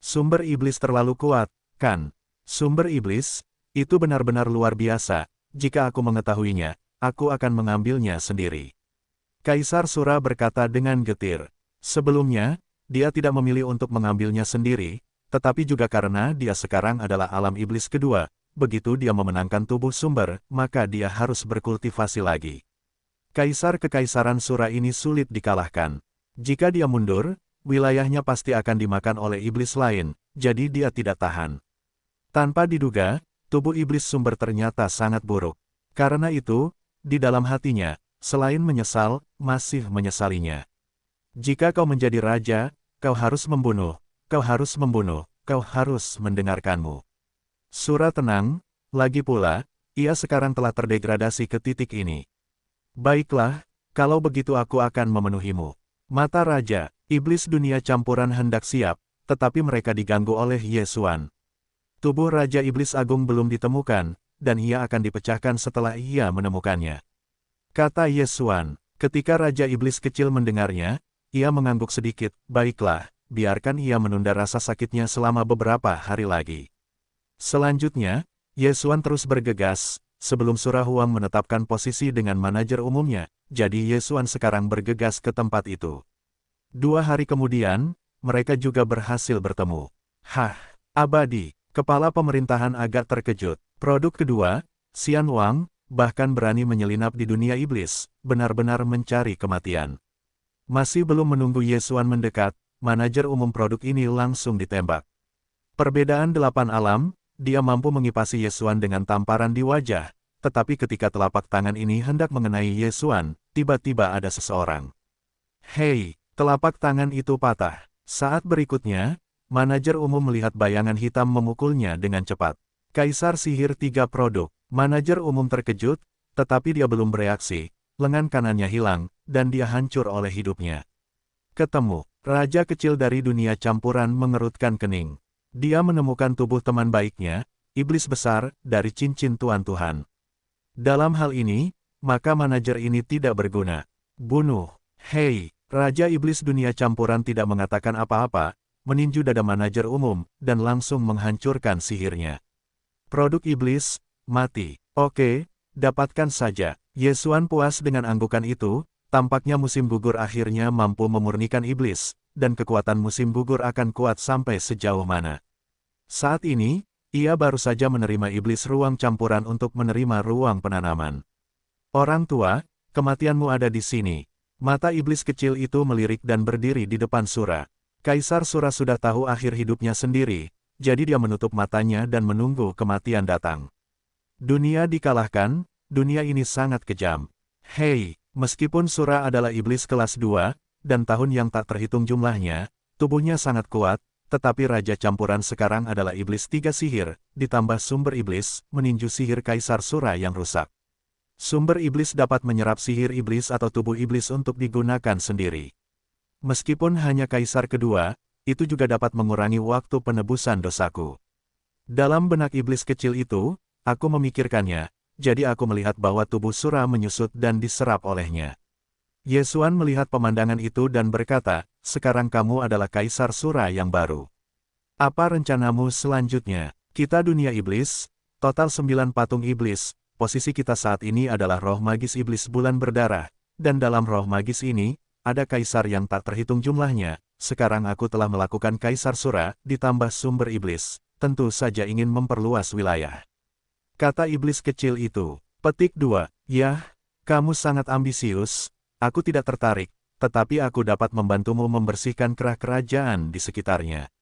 Sumber iblis terlalu kuat, kan? Sumber iblis, itu benar-benar luar biasa, jika aku mengetahuinya, aku akan mengambilnya sendiri. Kaisar Sura berkata dengan getir. Sebelumnya, dia tidak memilih untuk mengambilnya sendiri, tetapi juga karena dia sekarang adalah alam iblis kedua, begitu dia memenangkan tubuh sumber, maka dia harus berkultivasi lagi. Kaisar Kekaisaran Sura ini sulit dikalahkan. Jika dia mundur, wilayahnya pasti akan dimakan oleh iblis lain, jadi dia tidak tahan. Tanpa diduga, tubuh iblis sumber ternyata sangat buruk. Karena itu, di dalam hatinya, selain menyesal, masih menyesalinya. Jika kau menjadi raja, kau harus membunuh, kau harus membunuh, kau harus mendengarkanmu. Sura tenang, lagi pula, ia sekarang telah terdegradasi ke titik ini. Baiklah, kalau begitu aku akan memenuhimu. Mata Raja, Iblis dunia campuran hendak siap, tetapi mereka diganggu oleh Ye Xuan. Tubuh Raja Iblis Agung belum ditemukan, dan ia akan dipecahkan setelah ia menemukannya. Kata Ye Xuan, ketika Raja Iblis kecil mendengarnya, ia mengangguk sedikit, baiklah, biarkan ia menunda rasa sakitnya selama beberapa hari lagi. Selanjutnya, Ye Xuan terus bergegas, sebelum Surah Huang menetapkan posisi dengan manajer umumnya, jadi Ye Xuan sekarang bergegas ke tempat itu. 2 hari kemudian, mereka juga berhasil bertemu. Hah, abadi, kepala pemerintahan agak terkejut. Produk kedua, Xian Wang, bahkan berani menyelinap di dunia iblis, benar-benar mencari kematian. Masih belum menunggu Ye Xuan mendekat, manajer umum produk ini langsung ditembak. Perbedaan 8 alam, dia mampu mengipasi Ye Xuan dengan tamparan di wajah, tetapi ketika telapak tangan ini hendak mengenai Ye Xuan, tiba-tiba ada seseorang. Hei, telapak tangan itu patah. Saat berikutnya, manajer umum melihat bayangan hitam memukulnya dengan cepat. Kaisar sihir 3 produk, manajer umum terkejut, tetapi dia belum bereaksi. Lengan kanannya hilang, dan dia hancur oleh hidupnya. Ketemu, raja kecil dari dunia campuran mengerutkan kening. Dia menemukan tubuh teman baiknya, iblis besar, dari cincin Tuan Tuhan. Dalam hal ini, maka manajer ini tidak berguna. Bunuh. Hei, raja iblis dunia campuran tidak mengatakan apa-apa, meninju dada manajer umum, dan langsung menghancurkan sihirnya. Produk iblis, mati. Oke, dapatkan saja. Ye Xuan puas dengan anggukan itu, tampaknya musim gugur akhirnya mampu memurnikan iblis, dan kekuatan musim gugur akan kuat sampai sejauh mana. Saat ini, ia baru saja menerima iblis ruang campuran untuk menerima ruang penanaman. Orang tua, kematianmu ada di sini. Mata iblis kecil itu melirik dan berdiri di depan Sura. Kaisar Sura sudah tahu akhir hidupnya sendiri, jadi dia menutup matanya dan menunggu kematian datang. Dunia dikalahkan, dunia ini sangat kejam. Hei, meskipun Sura adalah iblis kelas 2, dan tahun yang tak terhitung jumlahnya, tubuhnya sangat kuat, tetapi Raja Campuran sekarang adalah iblis 3 sihir, ditambah sumber iblis, meninju sihir Kaisar Sura yang rusak. Sumber iblis dapat menyerap sihir iblis atau tubuh iblis untuk digunakan sendiri. Meskipun hanya Kaisar kedua, itu juga dapat mengurangi waktu penebusan dosaku. Dalam benak iblis kecil itu, aku memikirkannya, jadi aku melihat bahwa tubuh Sura menyusut dan diserap olehnya. Yesuan melihat pemandangan itu dan berkata, sekarang kamu adalah Kaisar Sura yang baru. Apa rencanamu selanjutnya? Kita dunia iblis, total 9 patung iblis, posisi kita saat ini adalah roh magis iblis bulan berdarah, dan dalam roh magis ini, ada kaisar yang tak terhitung jumlahnya. Sekarang aku telah melakukan Kaisar Sura, ditambah sumber iblis, tentu saja ingin memperluas wilayah. Kata iblis kecil itu. Petik 2. Yah, kamu sangat ambisius, aku tidak tertarik, tetapi aku dapat membantumu membersihkan kerah kerajaan di sekitarnya.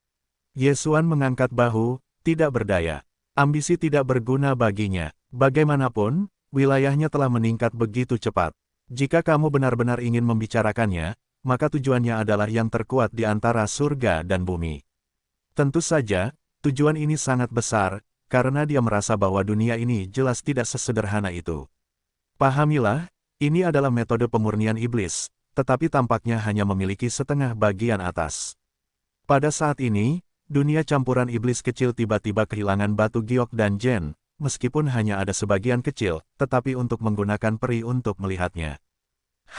Yesuan mengangkat bahu, tidak berdaya. Ambisi tidak berguna baginya. Bagaimanapun, wilayahnya telah meningkat begitu cepat. Jika kamu benar-benar ingin membicarakannya, maka tujuannya adalah yang terkuat di antara surga dan bumi. Tentu saja, tujuan ini sangat besar, karena dia merasa bahwa dunia ini jelas tidak sesederhana itu. Pahamilah, ini adalah metode pemurnian iblis, tetapi tampaknya hanya memiliki setengah bagian atas. Pada saat ini, dunia campuran iblis kecil tiba-tiba kehilangan batu giok dan jen, meskipun hanya ada sebagian kecil, tetapi untuk menggunakan peri untuk melihatnya.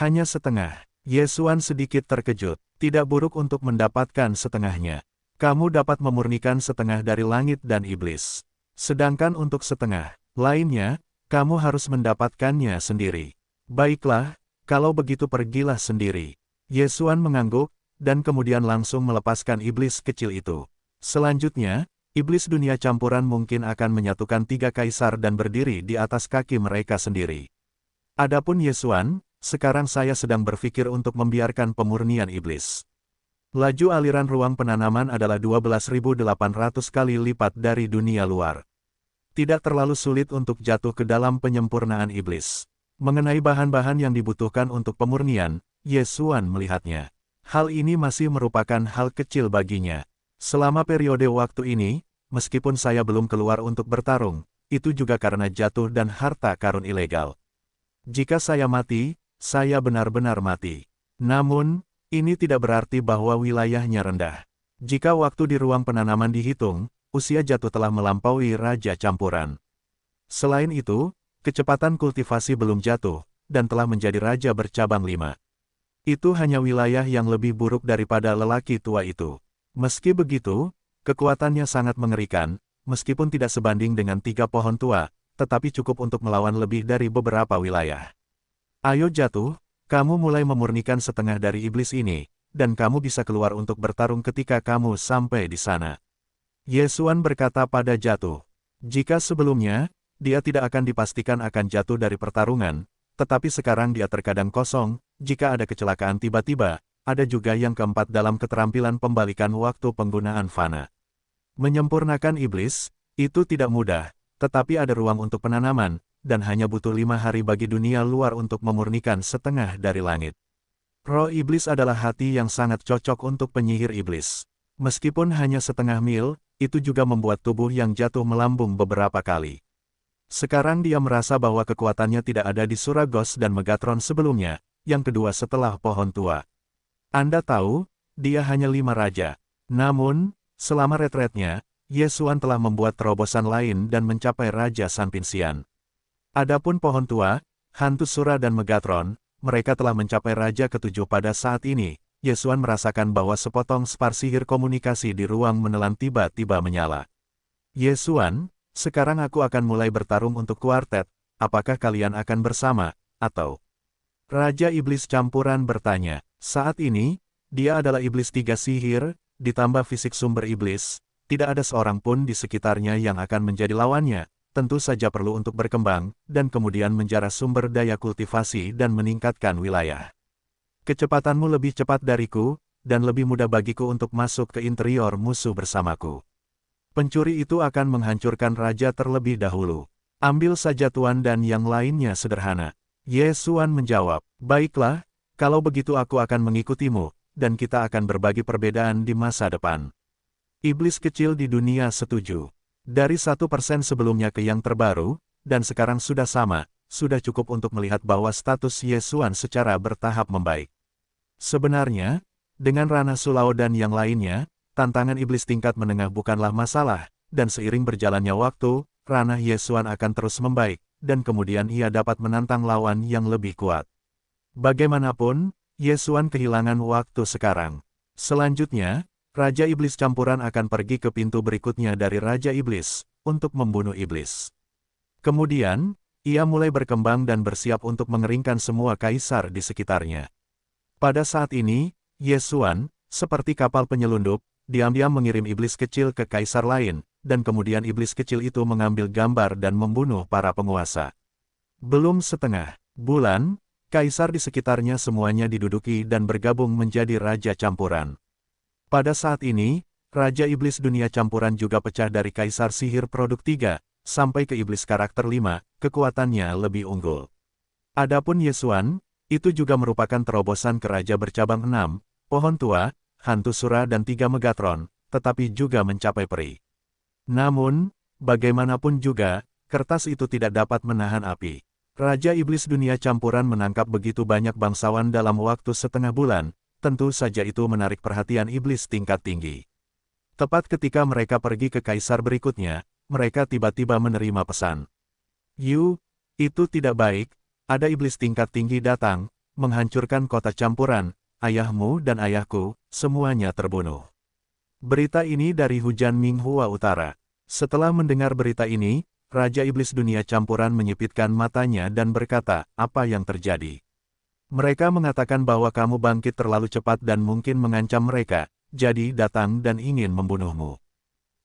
Hanya setengah. Yesuan sedikit terkejut, tidak buruk untuk mendapatkan setengahnya. Kamu dapat memurnikan setengah dari langit dan iblis. Sedangkan untuk setengah lainnya, kamu harus mendapatkannya sendiri. Baiklah, kalau begitu pergilah sendiri. Yesuan mengangguk, dan kemudian langsung melepaskan iblis kecil itu. Selanjutnya, iblis dunia campuran mungkin akan menyatukan 3 kaisar dan berdiri di atas kaki mereka sendiri. Adapun Yesuan, sekarang saya sedang berpikir untuk membiarkan pemurnian iblis. Laju aliran ruang penanaman adalah 12.800 kali lipat dari dunia luar. Tidak terlalu sulit untuk jatuh ke dalam penyempurnaan iblis. Mengenai bahan-bahan yang dibutuhkan untuk pemurnian, Yesuan melihatnya. Hal ini masih merupakan hal kecil baginya. Selama periode waktu ini, meskipun saya belum keluar untuk bertarung, itu juga karena jatuh dan harta karun ilegal. Jika saya mati, saya benar-benar mati. Namun, ini tidak berarti bahwa wilayahnya rendah. Jika waktu di ruang penanaman dihitung, usia jatuh telah melampaui Raja Campuran. Selain itu, kecepatan kultivasi belum jatuh, dan telah menjadi Raja bercabang 5. Itu hanya wilayah yang lebih buruk daripada lelaki tua itu. Meski begitu, kekuatannya sangat mengerikan, meskipun tidak sebanding dengan 3 pohon tua, tetapi cukup untuk melawan lebih dari beberapa wilayah. Ayo jatuh, kamu mulai memurnikan setengah dari iblis ini, dan kamu bisa keluar untuk bertarung ketika kamu sampai di sana. Yesuan berkata pada jatuh. Jika sebelumnya, dia tidak akan dipastikan akan jatuh dari pertarungan, tetapi sekarang dia terkadang kosong, jika ada kecelakaan tiba-tiba, ada juga yang keempat dalam keterampilan pembalikan waktu penggunaan fana. Menyempurnakan iblis, itu tidak mudah, tetapi ada ruang untuk penanaman, dan hanya butuh 5 hari bagi dunia luar untuk memurnikan setengah dari langit. Roh iblis adalah hati yang sangat cocok untuk penyihir iblis. Meskipun hanya setengah mil, itu juga membuat tubuh yang jatuh melambung beberapa kali. Sekarang dia merasa bahwa kekuatannya tidak ada di Suragos dan Megatron sebelumnya, yang kedua setelah pohon tua. Anda tahu, dia hanya 5 raja. Namun, selama retretnya, Yesuan telah membuat terobosan lain dan mencapai Raja Sanpinsian. Adapun pohon tua, hantu Sura dan Megatron, mereka telah mencapai Raja ke-7 pada saat ini. Yesuan merasakan bahwa sepotong spar sihir komunikasi di ruang menelan tiba-tiba menyala. Yesuan, sekarang aku akan mulai bertarung untuk kuartet, apakah kalian akan bersama, atau? Raja Iblis Campuran bertanya. Saat ini, dia adalah iblis 3 sihir, ditambah fisik sumber iblis, tidak ada seorang pun di sekitarnya yang akan menjadi lawannya. Tentu saja perlu untuk berkembang, dan kemudian menjarah sumber daya kultivasi dan meningkatkan wilayah. Kecepatanmu lebih cepat dariku, dan lebih mudah bagiku untuk masuk ke interior musuh bersamaku. Pencuri itu akan menghancurkan raja terlebih dahulu. Ambil saja tuan dan yang lainnya sederhana. Ye Xuan menjawab, baiklah, kalau begitu aku akan mengikutimu, dan kita akan berbagi perbedaan di masa depan. Iblis kecil di dunia setuju. Dari 1% sebelumnya ke yang terbaru, dan sekarang sudah sama, sudah cukup untuk melihat bahwa status Ye Xuan secara bertahap membaik. Sebenarnya, dengan Rana Sulao dan yang lainnya, tantangan iblis tingkat menengah bukanlah masalah, dan seiring berjalannya waktu, ranah Ye Xuan akan terus membaik, dan kemudian ia dapat menantang lawan yang lebih kuat. Bagaimanapun, Ye Xuan kehilangan waktu sekarang. Selanjutnya, Raja Iblis Campuran akan pergi ke pintu berikutnya dari Raja Iblis, untuk membunuh iblis. Kemudian, ia mulai berkembang dan bersiap untuk mengeringkan semua kaisar di sekitarnya. Pada saat ini, Ye Xuan, seperti kapal penyelundup, diam-diam mengirim iblis kecil ke kaisar lain, dan kemudian iblis kecil itu mengambil gambar dan membunuh para penguasa. Belum setengah bulan, kaisar di sekitarnya semuanya diduduki dan bergabung menjadi Raja Campuran. Pada saat ini, Raja Iblis Dunia Campuran juga pecah dari Kaisar Sihir Produk 3, sampai ke Iblis Karakter 5, kekuatannya lebih unggul. Adapun Ye Xuan, itu juga merupakan terobosan ke Raja bercabang 6, Pohon Tua, Hantu Sura dan 3 Megatron, tetapi juga mencapai peri. Namun, bagaimanapun juga, kertas itu tidak dapat menahan api. Raja Iblis Dunia Campuran menangkap begitu banyak bangsawan dalam waktu setengah bulan, tentu saja itu menarik perhatian iblis tingkat tinggi. Tepat ketika mereka pergi ke kaisar berikutnya, mereka tiba-tiba menerima pesan. Yu, itu tidak baik, ada iblis tingkat tinggi datang, menghancurkan kota campuran, ayahmu dan ayahku, semuanya terbunuh. Berita ini dari Hujan Minghua Utara. Setelah mendengar berita ini, Raja Iblis Dunia Campuran menyipitkan matanya dan berkata, apa yang terjadi? Mereka mengatakan bahwa kamu bangkit terlalu cepat dan mungkin mengancam mereka, jadi datang dan ingin membunuhmu.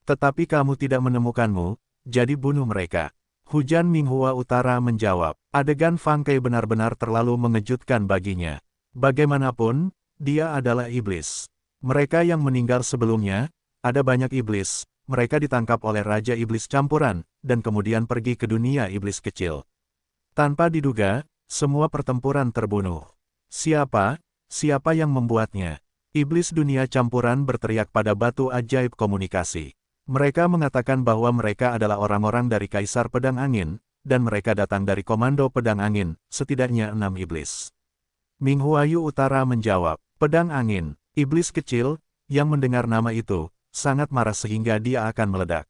Tetapi kamu tidak menemukanmu, jadi bunuh mereka. Hujan Minghua Utara menjawab, adegan Fang Kai benar-benar terlalu mengejutkan baginya. Bagaimanapun, dia adalah iblis. Mereka yang meninggal sebelumnya, ada banyak iblis, mereka ditangkap oleh Raja Iblis Campuran, dan kemudian pergi ke dunia iblis kecil. Tanpa diduga, semua pertempuran terbunuh. Siapa yang membuatnya? Iblis Dunia Campuran berteriak pada batu ajaib komunikasi. Mereka mengatakan bahwa mereka adalah orang-orang dari Kaisar Pedang Angin, dan mereka datang dari Komando Pedang Angin, setidaknya 6 iblis. Minghuayu Utara menjawab, Pedang Angin, iblis kecil, yang mendengar nama itu, sangat marah sehingga dia akan meledak.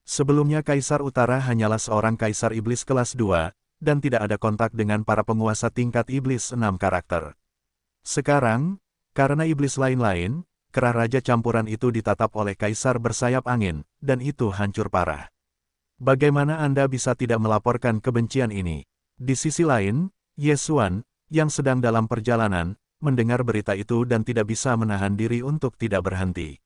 Sebelumnya Kaisar Utara hanyalah seorang Kaisar Iblis kelas 2, dan tidak ada kontak dengan para penguasa tingkat iblis 6 karakter. Sekarang, karena iblis lain-lain, kerah Raja Campuran itu ditatap oleh Kaisar Bersayap Angin, dan itu hancur parah. Bagaimana Anda bisa tidak melaporkan kebencian ini? Di sisi lain, Ye Xuan, yang sedang dalam perjalanan, mendengar berita itu dan tidak bisa menahan diri untuk tidak berhenti.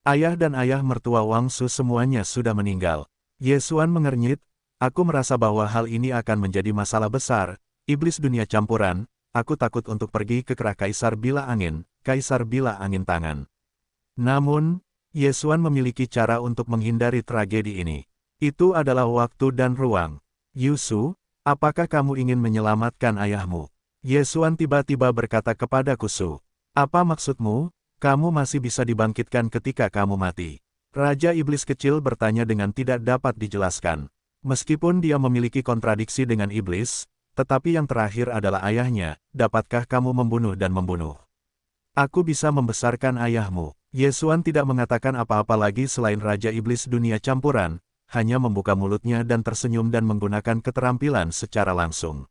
Ayah dan ayah mertua Wang Su semuanya sudah meninggal. Ye Xuan mengernyit, aku merasa bahwa hal ini akan menjadi masalah besar, iblis dunia campuran, aku takut untuk pergi ke kerah Kaisar Bila Angin, Kaisar Bila Angin Tangan. Namun, Ye Xuan memiliki cara untuk menghindari tragedi ini. Itu adalah waktu dan ruang. Yusu, apakah kamu ingin menyelamatkan ayahmu? Ye Xuan tiba-tiba berkata kepada Kusu. Apa maksudmu? Kamu masih bisa dibangkitkan ketika kamu mati. Raja Iblis Kecil bertanya dengan tidak dapat dijelaskan. Meskipun dia memiliki kontradiksi dengan iblis, tetapi yang terakhir adalah ayahnya, dapatkah kamu membunuh dan membunuh? Aku bisa membesarkan ayahmu. Ye Xuan tidak mengatakan apa-apa lagi selain Raja Iblis Dunia Campuran, hanya membuka mulutnya dan tersenyum dan menggunakan keterampilan secara langsung.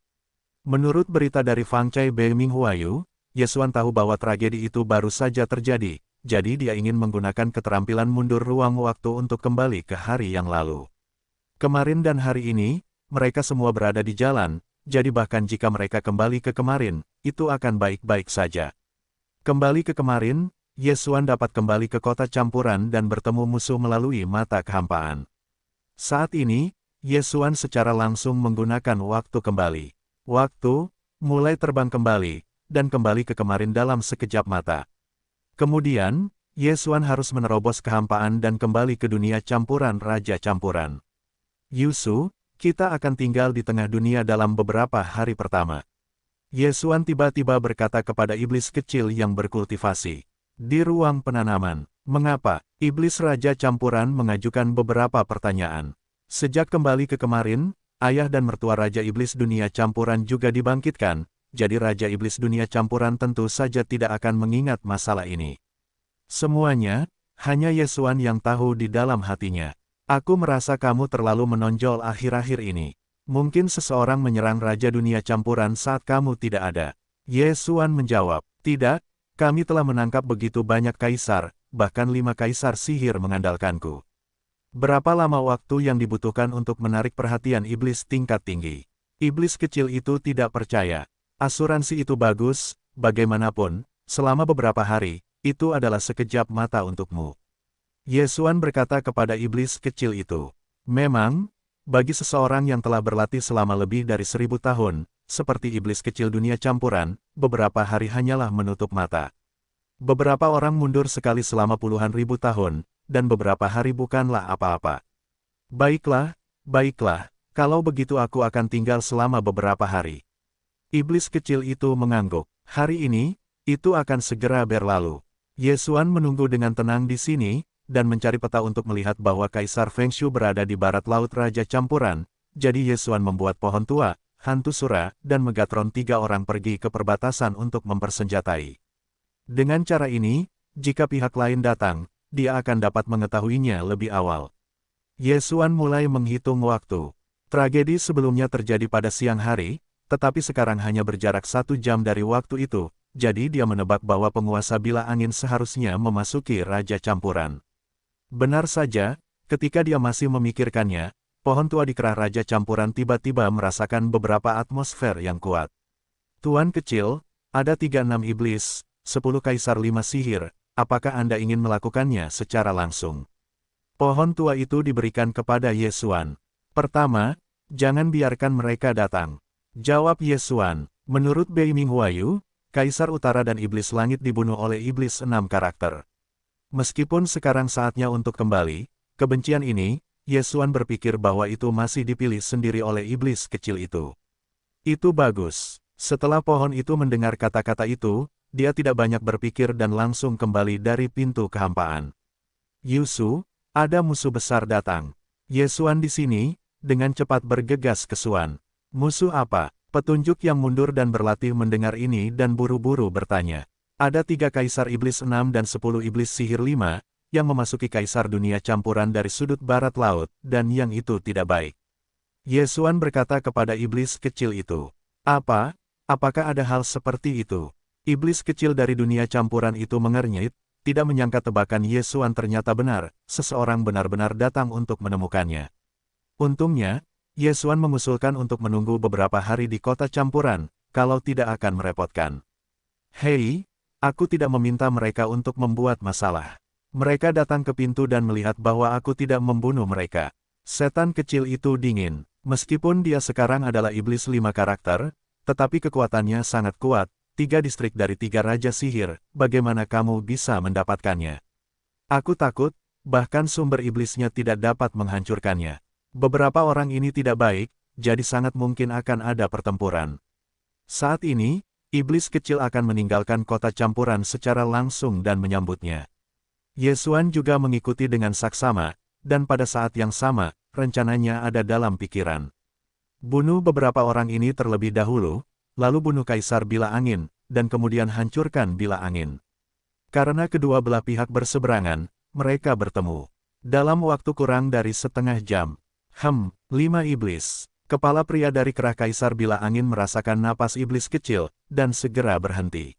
Menurut berita dari Fang Cai Bei Minghuayu, Ye Xuan tahu bahwa tragedi itu baru saja terjadi, jadi dia ingin menggunakan keterampilan mundur ruang waktu untuk kembali ke hari yang lalu. Kemarin dan hari ini, mereka semua berada di jalan, jadi bahkan jika mereka kembali ke kemarin, itu akan baik-baik saja. Kembali ke kemarin, Ye Xuan dapat kembali ke kota campuran dan bertemu musuh melalui mata kehampaan. Saat ini, Ye Xuan secara langsung menggunakan waktu kembali. Waktu, mulai terbang kembali, dan kembali ke kemarin dalam sekejap mata. Kemudian, Yesuan harus menerobos kehampaan dan kembali ke dunia campuran Raja Campuran. Yusu, kita akan tinggal di tengah dunia dalam beberapa hari pertama. Yesuan tiba-tiba berkata kepada iblis kecil yang berkultivasi. Di ruang penanaman, mengapa? Iblis Raja Campuran mengajukan beberapa pertanyaan. Sejak kembali ke kemarin, ayah dan mertua Raja Iblis Dunia Campuran juga dibangkitkan, jadi Raja Iblis Dunia Campuran tentu saja tidak akan mengingat masalah ini. Semuanya, hanya Yesuan yang tahu di dalam hatinya. Aku merasa kamu terlalu menonjol akhir-akhir ini. Mungkin seseorang menyerang Raja Dunia Campuran saat kamu tidak ada. Yesuan menjawab, tidak, kami telah menangkap begitu banyak kaisar, bahkan 5 kaisar sihir mengandalkanku. Berapa lama waktu yang dibutuhkan untuk menarik perhatian iblis tingkat tinggi? Iblis kecil itu tidak percaya. Asuransi itu bagus, bagaimanapun, selama beberapa hari, itu adalah sekejap mata untukmu. Yesuan berkata kepada iblis kecil itu, memang, bagi seseorang yang telah berlatih selama lebih dari 1000 tahun, seperti iblis kecil dunia campuran, beberapa hari hanyalah menutup mata. Beberapa orang mundur sekali selama puluhan ribu tahun, dan beberapa hari bukanlah apa-apa. Baiklah, baiklah, kalau begitu aku akan tinggal selama beberapa hari. Iblis kecil itu mengangguk, hari ini, itu akan segera berlalu. Yesuan menunggu dengan tenang di sini, dan mencari peta untuk melihat bahwa Kaisar Fengshu berada di barat laut Raja Campuran, jadi Yesuan membuat pohon tua, hantu Sura, dan Megatron 3 orang pergi ke perbatasan untuk mempersenjatai. Dengan cara ini, jika pihak lain datang, dia akan dapat mengetahuinya lebih awal. Yesuan mulai menghitung waktu. Tragedi sebelumnya terjadi pada siang hari, tetapi sekarang hanya berjarak 1 jam dari waktu itu, jadi dia menebak bahwa penguasa bila angin seharusnya memasuki Raja Campuran. Benar saja, ketika dia masih memikirkannya, pohon tua di kerah Raja Campuran tiba-tiba merasakan beberapa atmosfer yang kuat. Tuan kecil, ada 36 iblis, 10 kaisar 5 sihir, apakah Anda ingin melakukannya secara langsung? Pohon tua itu diberikan kepada Yesuan. Pertama, jangan biarkan mereka datang. Jawab Yesuan, menurut Bei Minghuayu, Kaisar Utara dan Iblis Langit dibunuh oleh iblis 6 karakter. Meskipun sekarang saatnya untuk kembali, kebencian ini, Yesuan berpikir bahwa itu masih dipilih sendiri oleh iblis kecil itu. Itu bagus. Setelah pohon itu mendengar kata-kata itu, dia tidak banyak berpikir dan langsung kembali dari pintu kehampaan. Yusu, ada musuh besar datang. Yesuan di sini, dengan cepat bergegas ke Suan. Musuh apa? Petunjuk yang mundur dan berlatih mendengar ini dan buru-buru bertanya. Ada 3 kaisar iblis 6 dan 10 iblis sihir 5, yang memasuki kaisar dunia campuran dari sudut barat laut, dan yang itu tidak baik. Yesuan berkata kepada iblis kecil itu, apa? Apakah ada hal seperti itu? Iblis kecil dari dunia campuran itu mengernyit, tidak menyangka tebakan Yesuan ternyata benar, seseorang benar-benar datang untuk menemukannya. Untungnya, Yesuan mengusulkan untuk menunggu beberapa hari di kota campuran, kalau tidak akan merepotkan. Hei, aku tidak meminta mereka untuk membuat masalah. Mereka datang ke pintu dan melihat bahwa aku tidak membunuh mereka. Setan kecil itu dingin. Meskipun dia sekarang adalah iblis 5 karakter, tetapi kekuatannya sangat kuat, 3 distrik dari 3 raja sihir, bagaimana kamu bisa mendapatkannya? Aku takut, bahkan sumber iblisnya tidak dapat menghancurkannya. Beberapa orang ini tidak baik, jadi sangat mungkin akan ada pertempuran. Saat ini, iblis kecil akan meninggalkan kota campuran secara langsung dan menyambutnya. Yesuan juga mengikuti dengan saksama, dan pada saat yang sama, rencananya ada dalam pikiran. Bunuh beberapa orang ini terlebih dahulu, lalu bunuh Kaisar Bila Angin, dan kemudian hancurkan Bila Angin. Karena kedua belah pihak berseberangan, mereka bertemu. Dalam waktu kurang dari setengah jam. 5 iblis. Kepala pria dari kerah Kaisar Bila Angin merasakan napas iblis kecil, dan segera berhenti.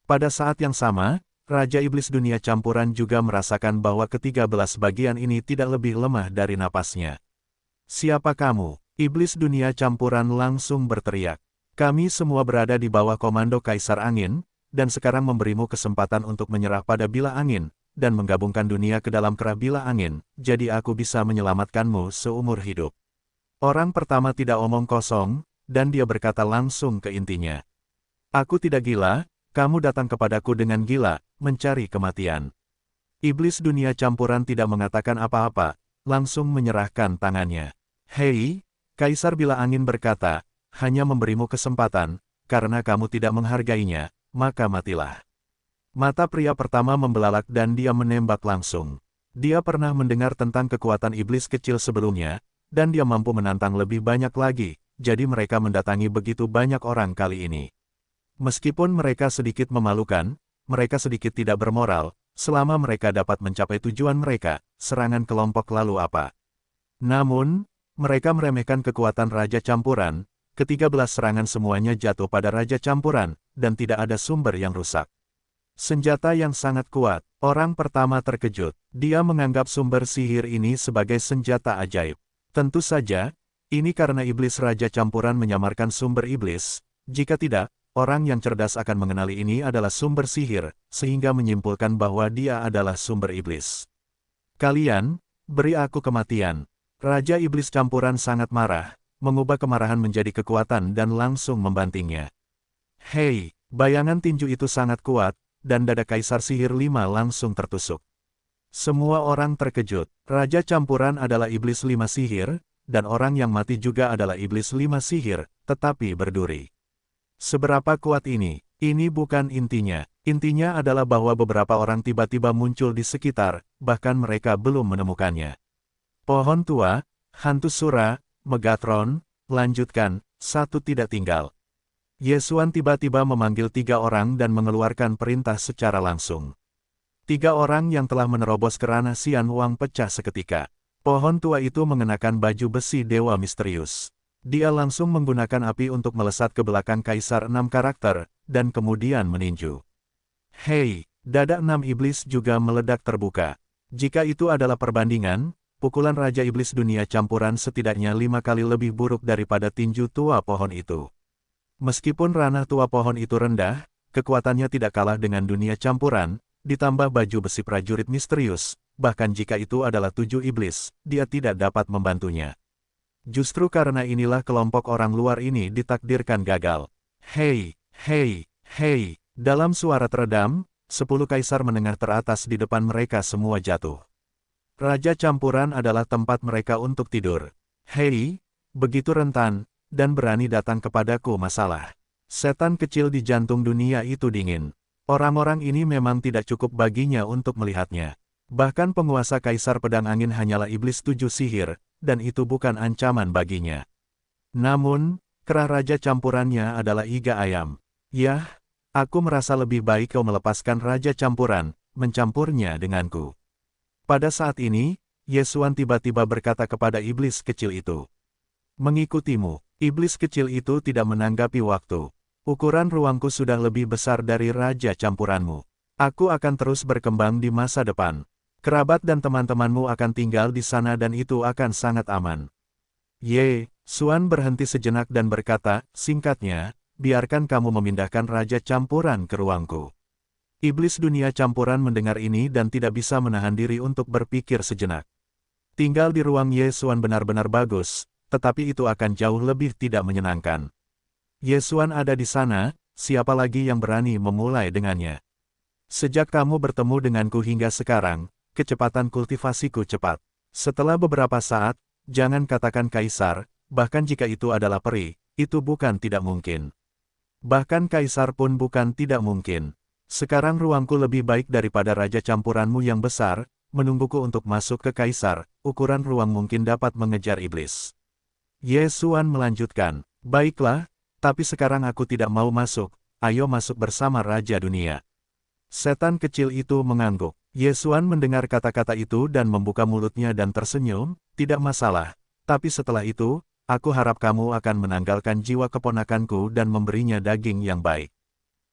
Pada saat yang sama, Raja Iblis Dunia Campuran juga merasakan bahwa ke-13 bagian ini tidak lebih lemah dari napasnya. Siapa kamu? Iblis Dunia Campuran langsung berteriak. Kami semua berada di bawah komando Kaisar Angin, dan sekarang memberimu kesempatan untuk menyerah pada Bila Angin, dan menggabungkan dunia ke dalam kerah Bila Angin, jadi aku bisa menyelamatkanmu seumur hidup. Orang pertama tidak omong kosong, dan dia berkata langsung ke intinya. Aku tidak gila, kamu datang kepadaku dengan gila, mencari kematian. Iblis dunia campuran tidak mengatakan apa-apa, langsung menyerahkan tangannya. Hei, Kaisar Bila Angin berkata, hanya memberimu kesempatan, karena kamu tidak menghargainya, maka matilah. Mata pria pertama membelalak dan dia menembak langsung. Dia pernah mendengar tentang kekuatan iblis kecil sebelumnya, dan dia mampu menantang lebih banyak lagi, jadi mereka mendatangi begitu banyak orang kali ini. Meskipun mereka sedikit memalukan, mereka sedikit tidak bermoral, selama mereka dapat mencapai tujuan mereka, serangan kelompok lalu apa. Namun, mereka meremehkan kekuatan Raja Campuran, ke-13 serangan semuanya jatuh pada Raja Campuran, dan tidak ada sumber yang rusak. Senjata yang sangat kuat, orang pertama terkejut, dia menganggap sumber sihir ini sebagai senjata ajaib. Tentu saja, ini karena iblis Raja Campuran menyamarkan sumber iblis, jika tidak, orang yang cerdas akan mengenali ini adalah sumber sihir, sehingga menyimpulkan bahwa dia adalah sumber iblis. Kalian, beri aku kematian. Raja Iblis Campuran sangat marah, mengubah kemarahan menjadi kekuatan dan langsung membantingnya. Hei, bayangan tinju itu sangat kuat, dan dada Kaisar Sihir 5 langsung tertusuk. Semua orang terkejut, Raja Campuran adalah Iblis 5 sihir, dan orang yang mati juga adalah Iblis 5 sihir, tetapi berduri. Seberapa kuat ini? Ini bukan intinya. Intinya adalah bahwa beberapa orang tiba-tiba muncul di sekitar, bahkan mereka belum menemukannya. Pohon tua, hantu Sura, Megatron, lanjutkan, satu tidak tinggal. Yesuan tiba-tiba memanggil 3 orang dan mengeluarkan perintah secara langsung. 3 orang yang telah menerobos ke ranah Xian Wang pecah seketika. Pohon tua itu mengenakan baju besi dewa misterius. Dia langsung menggunakan api untuk melesat ke belakang Kaisar 6 karakter, dan kemudian meninju. Hei, dada 6 iblis juga meledak terbuka. Jika itu adalah perbandingan, pukulan Raja Iblis Dunia Campuran setidaknya 5 kali lebih buruk daripada tinju tua pohon itu. Meskipun ranah tua pohon itu rendah, kekuatannya tidak kalah dengan dunia campuran, ditambah baju besi prajurit misterius, bahkan jika itu adalah 7 iblis, dia tidak dapat membantunya. Justru karena inilah kelompok orang luar ini ditakdirkan gagal. Hei, hei, hei, dalam suara teredam, 10 kaisar menengah teratas di depan mereka semua jatuh. Raja Campuran adalah tempat mereka untuk tidur. Hei, begitu rentan, dan berani datang kepadaku masalah. Setan kecil di jantung dunia itu dingin. Orang-orang ini memang tidak cukup baginya untuk melihatnya. Bahkan penguasa Kaisar Pedang Angin hanyalah iblis 7 sihir, dan itu bukan ancaman baginya. Namun, kerah Raja Campurannya adalah iga ayam. Yah, aku merasa lebih baik kau melepaskan Raja Campuran, mencampurnya denganku. Pada saat ini, Yesuan tiba-tiba berkata kepada iblis kecil itu. Mengikutimu, iblis kecil itu tidak menanggapi waktu. Ukuran ruangku sudah lebih besar dari Raja Campuranmu. Aku akan terus berkembang di masa depan. Kerabat dan teman-temanmu akan tinggal di sana dan itu akan sangat aman. Suan berhenti sejenak dan berkata, singkatnya, biarkan kamu memindahkan Raja Campuran ke ruangku. Iblis dunia campuran mendengar ini dan tidak bisa menahan diri untuk berpikir sejenak. Tinggal di ruang Yesuan benar-benar bagus, tetapi itu akan jauh lebih tidak menyenangkan. Yesuan ada di sana, siapa lagi yang berani memulai dengannya? Sejak kamu bertemu denganku hingga sekarang, kecepatan kultivasiku cepat. Setelah beberapa saat, jangan katakan kaisar, bahkan jika itu adalah peri, itu bukan tidak mungkin. Bahkan kaisar pun bukan tidak mungkin. Sekarang ruangku lebih baik daripada Raja Campuranmu yang besar, menungguku untuk masuk ke kaisar, ukuran ruang mungkin dapat mengejar iblis. Yesuan melanjutkan, baiklah, tapi sekarang aku tidak mau masuk, ayo masuk bersama Raja Dunia. Setan kecil itu mengangguk. Yesuan mendengar kata-kata itu dan membuka mulutnya dan tersenyum, tidak masalah. Tapi setelah itu, aku harap kamu akan menanggalkan jiwa keponakanku dan memberinya daging yang baik.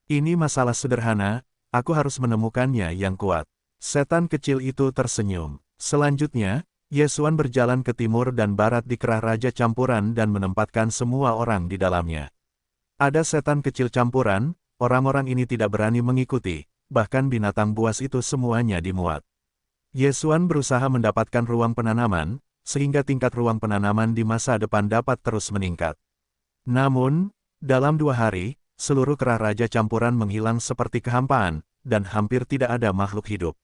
Ini masalah sederhana, aku harus menemukannya yang kuat. Setan kecil itu tersenyum. Selanjutnya, Yesuan berjalan ke timur dan barat di kerah Raja Campuran dan menempatkan semua orang di dalamnya. Ada setan kecil campuran, orang-orang ini tidak berani mengikuti, bahkan binatang buas itu semuanya dimuat. Yesuan berusaha mendapatkan ruang penanaman, sehingga tingkat ruang penanaman di masa depan dapat terus meningkat. Namun, dalam 2 hari, seluruh kerah Raja Campuran menghilang seperti kehampaan, dan hampir tidak ada makhluk hidup.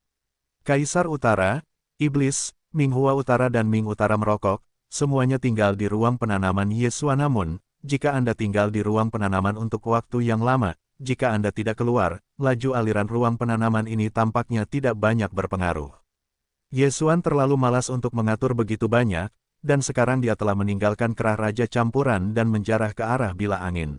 Kaisar Utara, Iblis, Minghua Utara dan Ming Utara merokok, semuanya tinggal di ruang penanaman Yesua. Namun, jika Anda tinggal di ruang penanaman untuk waktu yang lama, jika Anda tidak keluar, laju aliran ruang penanaman ini tampaknya tidak banyak berpengaruh. Yesuan terlalu malas untuk mengatur begitu banyak, dan sekarang dia telah meninggalkan kerah raja campuran dan menjarah ke arah bila angin.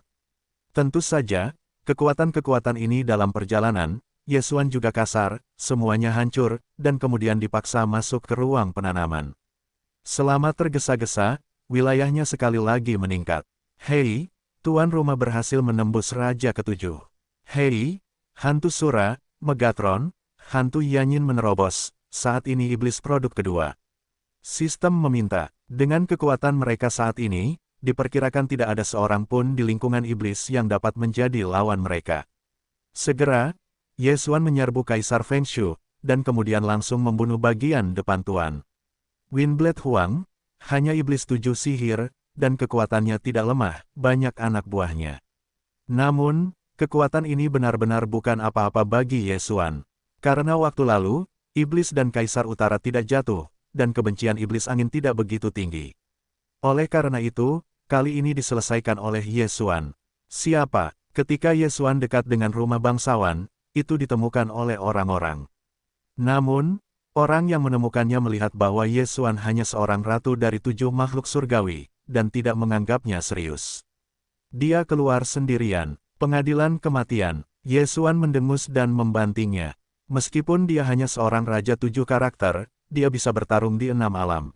Tentu saja, kekuatan-kekuatan ini dalam perjalanan, Yesuan juga kasar, semuanya hancur, dan kemudian dipaksa masuk ke ruang penanaman. Selama tergesa-gesa, wilayahnya sekali lagi meningkat. Hei, tuan rumah berhasil menembus Raja Ketujuh. Hei, hantu Sura, Megatron, hantu Yanyin menerobos, saat ini iblis produk kedua. Sistem meminta, dengan kekuatan mereka saat ini, diperkirakan tidak ada seorang pun di lingkungan iblis yang dapat menjadi lawan mereka. Segera, Yesuan menyerbu Kaisar Feng Shui, dan kemudian langsung membunuh bagian depan tuan. Windblade Huang, hanya iblis 7 sihir, dan kekuatannya tidak lemah, banyak anak buahnya. Namun, kekuatan ini benar-benar bukan apa-apa bagi Yesuan. Karena waktu lalu, iblis dan Kaisar Utara tidak jatuh, dan kebencian iblis angin tidak begitu tinggi. Oleh karena itu, kali ini diselesaikan oleh Yesuan. Siapa? Ketika Yesuan dekat dengan rumah bangsawan, itu ditemukan oleh orang-orang. Namun, orang yang menemukannya melihat bahwa Yesuan hanya seorang ratu dari 7 makhluk surgawi, dan tidak menganggapnya serius. Dia keluar sendirian. Pengadilan kematian. Yesuan mendengus dan membantingnya. Meskipun dia hanya seorang raja 7 karakter, dia bisa bertarung di 6 alam.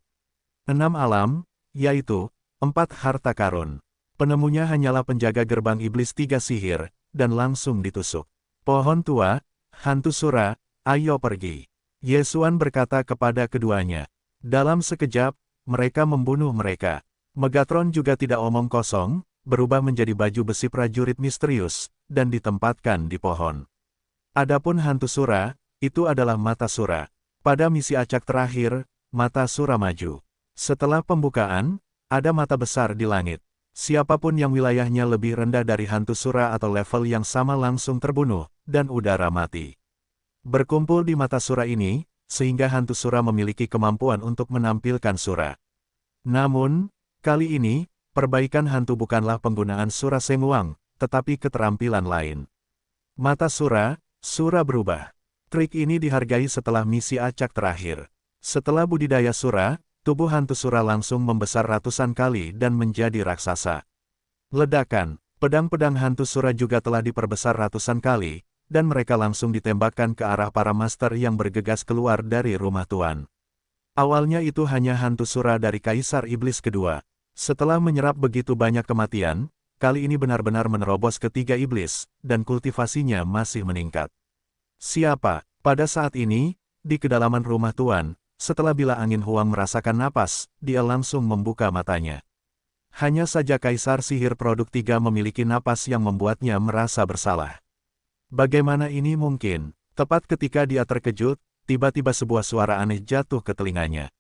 6 alam, yaitu 4 harta karun. Penemunya hanyalah penjaga gerbang iblis 3 sihir, dan langsung ditusuk. Pohon tua, hantu Sura, ayo pergi. Yesuan berkata kepada keduanya. Dalam sekejap, mereka membunuh mereka. Megatron juga tidak omong kosong, berubah menjadi baju besi prajurit misterius, dan ditempatkan di pohon. Adapun hantu Sura, itu adalah mata Sura. Pada misi acak terakhir, mata Sura maju. Setelah pembukaan, ada mata besar di langit. Siapapun yang wilayahnya lebih rendah dari hantu Sura atau level yang sama langsung terbunuh, dan udara mati. Berkumpul di mata Sura ini, sehingga hantu Sura memiliki kemampuan untuk menampilkan Sura. Namun, kali ini, perbaikan hantu bukanlah penggunaan Sura Senguang, tetapi keterampilan lain. Mata Sura, Sura berubah. Trik ini dihargai setelah misi acak terakhir. Setelah budidaya Sura, tubuh hantu Sura langsung membesar ratusan kali dan menjadi raksasa. Ledakan, pedang-pedang hantu Sura juga telah diperbesar ratusan kali, dan mereka langsung ditembakkan ke arah para master yang bergegas keluar dari rumah tuan. Awalnya itu hanya hantu Sura dari Kaisar Iblis kedua. Setelah menyerap begitu banyak kematian, kali ini benar-benar menerobos ketiga iblis, dan kultivasinya masih meningkat. Siapa? Pada saat ini, di kedalaman rumah tuan, setelah bila angin Huang merasakan napas, dia langsung membuka matanya. Hanya saja Kaisar Sihir Produk 3 memiliki napas yang membuatnya merasa bersalah. Bagaimana ini mungkin? Tepat ketika dia terkejut, tiba-tiba sebuah suara aneh jatuh ke telinganya.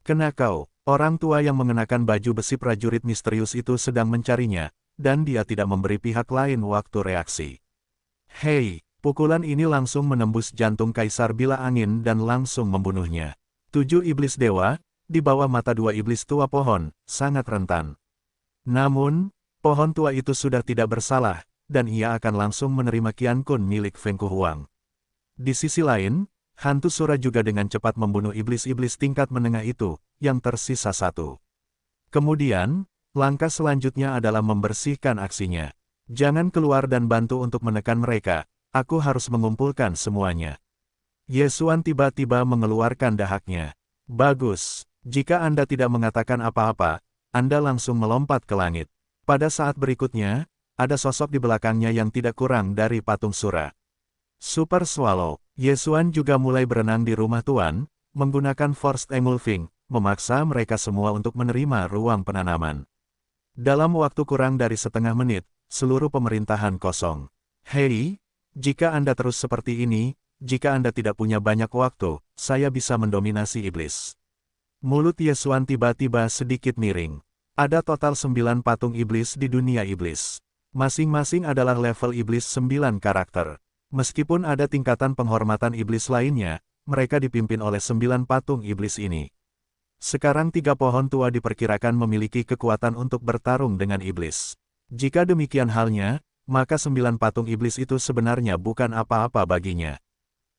Kena kau, orang tua yang mengenakan baju besi prajurit misterius itu sedang mencarinya, dan dia tidak memberi pihak lain waktu reaksi. Hei, pukulan ini langsung menembus jantung Kaisar Bila Angin dan langsung membunuhnya. 7 iblis dewa, di bawah mata 2 iblis tua pohon, sangat rentan. Namun, pohon tua itu sudah tidak bersalah, dan ia akan langsung menerima Qian Kun milik Feng Kuhuang. Di sisi lain, hantu Sura juga dengan cepat membunuh iblis-iblis tingkat menengah itu, yang tersisa 1. Kemudian, langkah selanjutnya adalah membersihkan aksinya. Jangan keluar dan bantu untuk menekan mereka, aku harus mengumpulkan semuanya. Yesuan tiba-tiba mengeluarkan dahaknya. Bagus, jika Anda tidak mengatakan apa-apa, Anda langsung melompat ke langit. Pada saat berikutnya, ada sosok di belakangnya yang tidak kurang dari patung Sura. Super Swallow, Yesuan juga mulai berenang di rumah tuan, menggunakan Forced Engulfing, memaksa mereka semua untuk menerima ruang penanaman. Dalam waktu kurang dari setengah menit, seluruh pemerintahan kosong. Hei, jika Anda terus seperti ini, jika Anda tidak punya banyak waktu, saya bisa mendominasi iblis. Mulut Yesuan tiba-tiba sedikit miring. Ada total 9 patung iblis di dunia iblis. Masing-masing adalah level iblis 9 karakter. Meskipun ada tingkatan penghormatan iblis lainnya, mereka dipimpin oleh 9 patung iblis ini. Sekarang 3 pohon tua diperkirakan memiliki kekuatan untuk bertarung dengan iblis. Jika demikian halnya, maka 9 patung iblis itu sebenarnya bukan apa-apa baginya.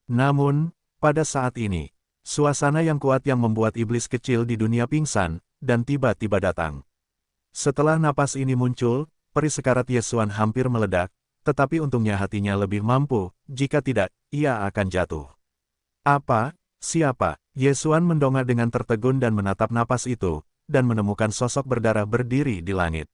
Namun, pada saat ini, suasana yang kuat yang membuat iblis kecil di dunia pingsan, dan tiba-tiba datang. Setelah napas ini muncul, peri sekarat Yesuan hampir meledak, tetapi untungnya hatinya lebih mampu, jika tidak, ia akan jatuh. Apa? Siapa? Yesuan mendongak dengan tertegun dan menatap napas itu, dan menemukan sosok berdarah berdiri di langit.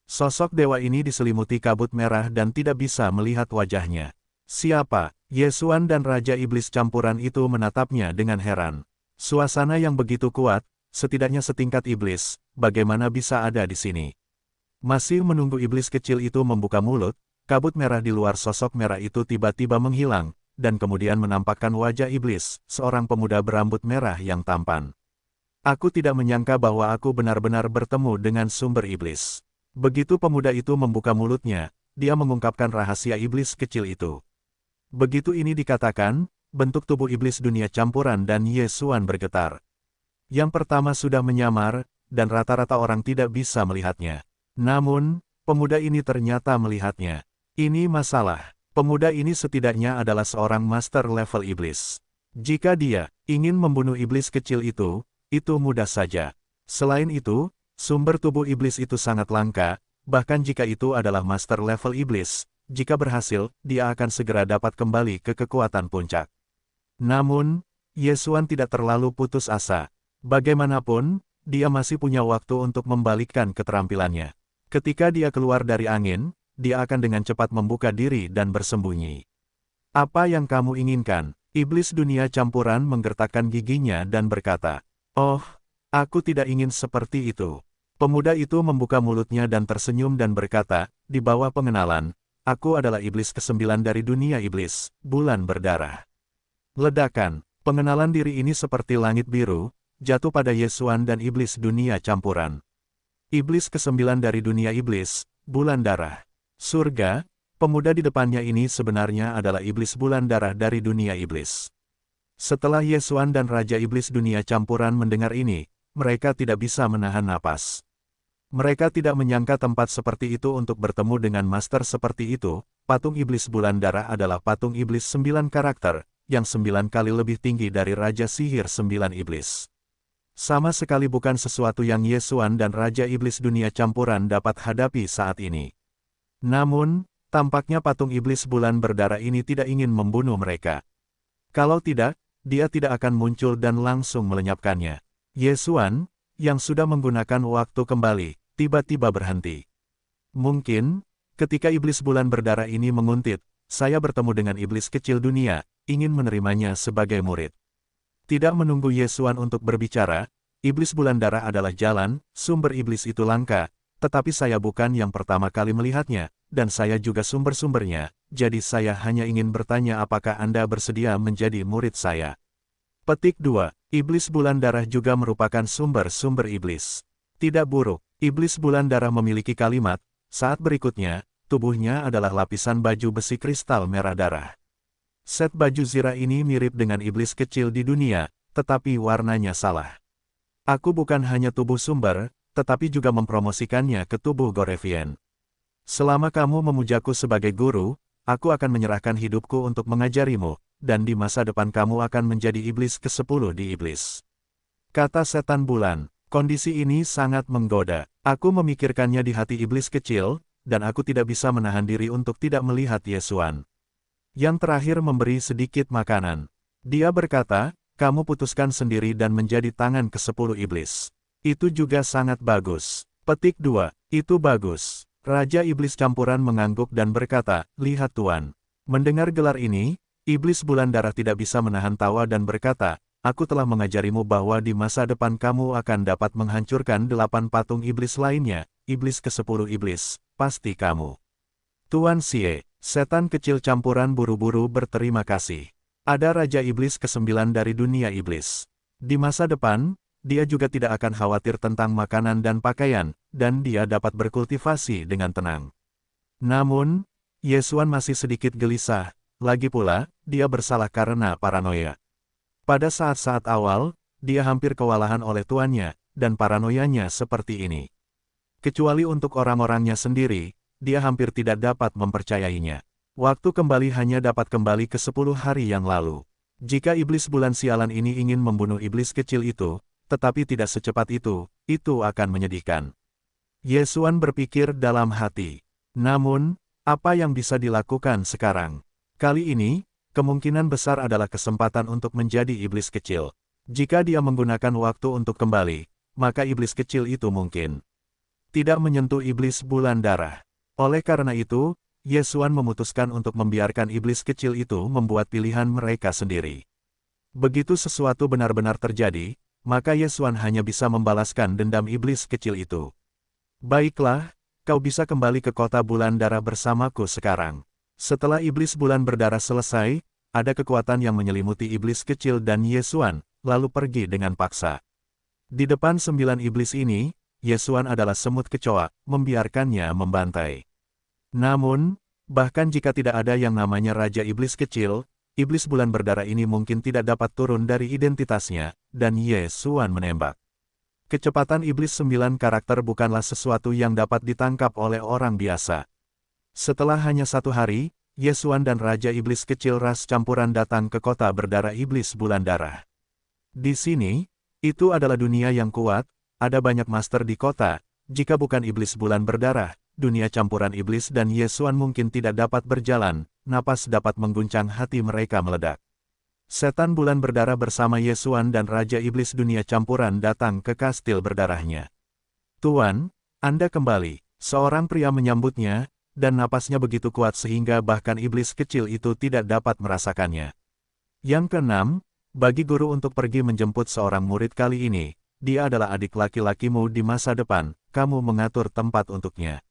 Sosok dewa ini diselimuti kabut merah dan tidak bisa melihat wajahnya. Siapa? Yesuan dan Raja Iblis campuran itu menatapnya dengan heran. Suasana yang begitu kuat, setidaknya setingkat iblis, bagaimana bisa ada di sini? Masih menunggu iblis kecil itu membuka mulut, kabut merah di luar sosok merah itu tiba-tiba menghilang, dan kemudian menampakkan wajah iblis, seorang pemuda berambut merah yang tampan. Aku tidak menyangka bahwa aku benar-benar bertemu dengan sumber iblis. Begitu pemuda itu membuka mulutnya, dia mengungkapkan rahasia iblis kecil itu. Begitu ini dikatakan, bentuk tubuh iblis dunia campuran dan Yesuan bergetar. Yang pertama sudah menyamar, dan rata-rata orang tidak bisa melihatnya. Namun, pemuda ini ternyata melihatnya. Ini masalah. Pemuda ini setidaknya adalah seorang master level iblis. Jika dia ingin membunuh iblis kecil itu mudah saja. Selain itu, sumber tubuh iblis itu sangat langka, bahkan jika itu adalah master level iblis, jika berhasil, dia akan segera dapat kembali ke kekuatan puncak. Namun, Yesuan tidak terlalu putus asa. Bagaimanapun, dia masih punya waktu untuk membalikkan keterampilannya. Ketika dia keluar dari angin, dia akan dengan cepat membuka diri dan bersembunyi. Apa yang kamu inginkan? Iblis dunia campuran menggertakkan giginya dan berkata, "Oh, aku tidak ingin seperti itu." Pemuda itu membuka mulutnya dan tersenyum dan berkata, "Di bawah pengenalan, aku adalah iblis ke-9 dari dunia iblis, bulan berdarah." Ledakan, pengenalan diri ini seperti langit biru, jatuh pada Yesuan dan iblis dunia campuran. Iblis ke-9 dari dunia iblis, bulan darah. Surga, pemuda di depannya ini sebenarnya adalah iblis bulan darah dari dunia iblis. Setelah Yesuan dan Raja Iblis dunia campuran mendengar ini, mereka tidak bisa menahan napas. Mereka tidak menyangka tempat seperti itu untuk bertemu dengan master seperti itu. Patung iblis bulan darah adalah patung iblis 9 karakter, yang 9 kali lebih tinggi dari Raja Sihir 9 iblis. Sama sekali bukan sesuatu yang Yesuan dan Raja Iblis dunia campuran dapat hadapi saat ini. Namun, tampaknya patung iblis bulan berdarah ini tidak ingin membunuh mereka. Kalau tidak, dia tidak akan muncul dan langsung melenyapkannya. Yesuan, yang sudah menggunakan waktu kembali, tiba-tiba berhenti. Mungkin, ketika iblis bulan berdarah ini menguntit, saya bertemu dengan iblis kecil dunia, ingin menerimanya sebagai murid. Tidak menunggu Yesuan untuk berbicara, iblis bulan darah adalah jalan, sumber iblis itu langka, tetapi saya bukan yang pertama kali melihatnya, dan saya juga sumber-sumbernya, jadi saya hanya ingin bertanya apakah Anda bersedia menjadi murid saya. Petik 2. Iblis bulan darah juga merupakan sumber-sumber iblis. Tidak buruk, iblis bulan darah memiliki kalimat, saat berikutnya, tubuhnya adalah lapisan baju besi kristal merah darah. Set baju zirah ini mirip dengan iblis kecil di dunia, tetapi warnanya salah. Aku bukan hanya tubuh sumber, tetapi juga mempromosikannya ke tubuh Gorevian. Selama kamu memujaku sebagai guru, aku akan menyerahkan hidupku untuk mengajarimu, dan di masa depan kamu akan menjadi iblis ke-10 di iblis. Kata setan bulan, kondisi ini sangat menggoda. Aku memikirkannya di hati iblis kecil, dan aku tidak bisa menahan diri untuk tidak melihat Yesuan. Yang terakhir memberi sedikit makanan. Dia berkata, kamu putuskan sendiri dan menjadi tangan ke-10 iblis. Itu juga sangat bagus. Petik 2. Itu bagus. Raja Iblis campuran mengangguk dan berkata, lihat Tuan. Mendengar gelar ini, Iblis bulan darah tidak bisa menahan tawa dan berkata, aku telah mengajarimu bahwa di masa depan kamu akan dapat menghancurkan 8 patung iblis lainnya, iblis ke-10 iblis, pasti kamu. Tuan Xie, setan kecil campuran buru-buru berterima kasih. Ada Raja Iblis ke-9 dari dunia iblis. Di masa depan, dia juga tidak akan khawatir tentang makanan dan pakaian, dan dia dapat berkultivasi dengan tenang. Namun, Yesuan masih sedikit gelisah, lagi pula, dia bersalah karena paranoia. Pada saat-saat awal, dia hampir kewalahan oleh tuannya, dan paranoianya seperti ini. Kecuali untuk orang-orangnya sendiri, dia hampir tidak dapat mempercayainya. Waktu kembali hanya dapat kembali ke 10 hari yang lalu. Jika iblis bulan sialan ini ingin membunuh iblis kecil itu, tetapi tidak secepat itu akan menyedihkan. Ye Xuan berpikir dalam hati. Namun, apa yang bisa dilakukan sekarang? Kali ini, kemungkinan besar adalah kesempatan untuk menjadi iblis kecil. Jika dia menggunakan waktu untuk kembali, maka iblis kecil itu mungkin tidak menyentuh iblis bulan darah. Oleh karena itu, Ye Xuan memutuskan untuk membiarkan iblis kecil itu membuat pilihan mereka sendiri. Begitu sesuatu benar-benar terjadi, maka Ye Xuan hanya bisa membalaskan dendam iblis kecil itu. Baiklah, kau bisa kembali ke kota bulan darah bersamaku sekarang. Setelah iblis bulan berdarah selesai, ada kekuatan yang menyelimuti iblis kecil dan Ye Xuan, lalu pergi dengan paksa. Di depan 9 iblis ini, Ye Xuan adalah semut kecoa, membiarkannya membantai. Namun, bahkan jika tidak ada yang namanya Raja Iblis Kecil, iblis bulan berdarah ini mungkin tidak dapat turun dari identitasnya, dan Ye Xuan menembak. Kecepatan iblis 9 karakter bukanlah sesuatu yang dapat ditangkap oleh orang biasa. Setelah hanya 1 hari, Ye Xuan dan Raja Iblis Kecil ras campuran datang ke kota berdarah iblis bulan darah. Di sini, itu adalah dunia yang kuat, ada banyak master di kota, jika bukan iblis bulan berdarah, dunia campuran iblis dan Ye Xuan mungkin tidak dapat berjalan, napas dapat mengguncang hati mereka meledak. Setan bulan berdarah bersama Ye Xuan dan Raja Iblis dunia campuran datang ke kastil berdarahnya. Tuan, Anda kembali, seorang pria menyambutnya, dan napasnya begitu kuat sehingga bahkan iblis kecil itu tidak dapat merasakannya. Yang keenam, bagi guru untuk pergi menjemput seorang murid kali ini, dia adalah adik laki-lakimu di masa depan, kamu mengatur tempat untuknya.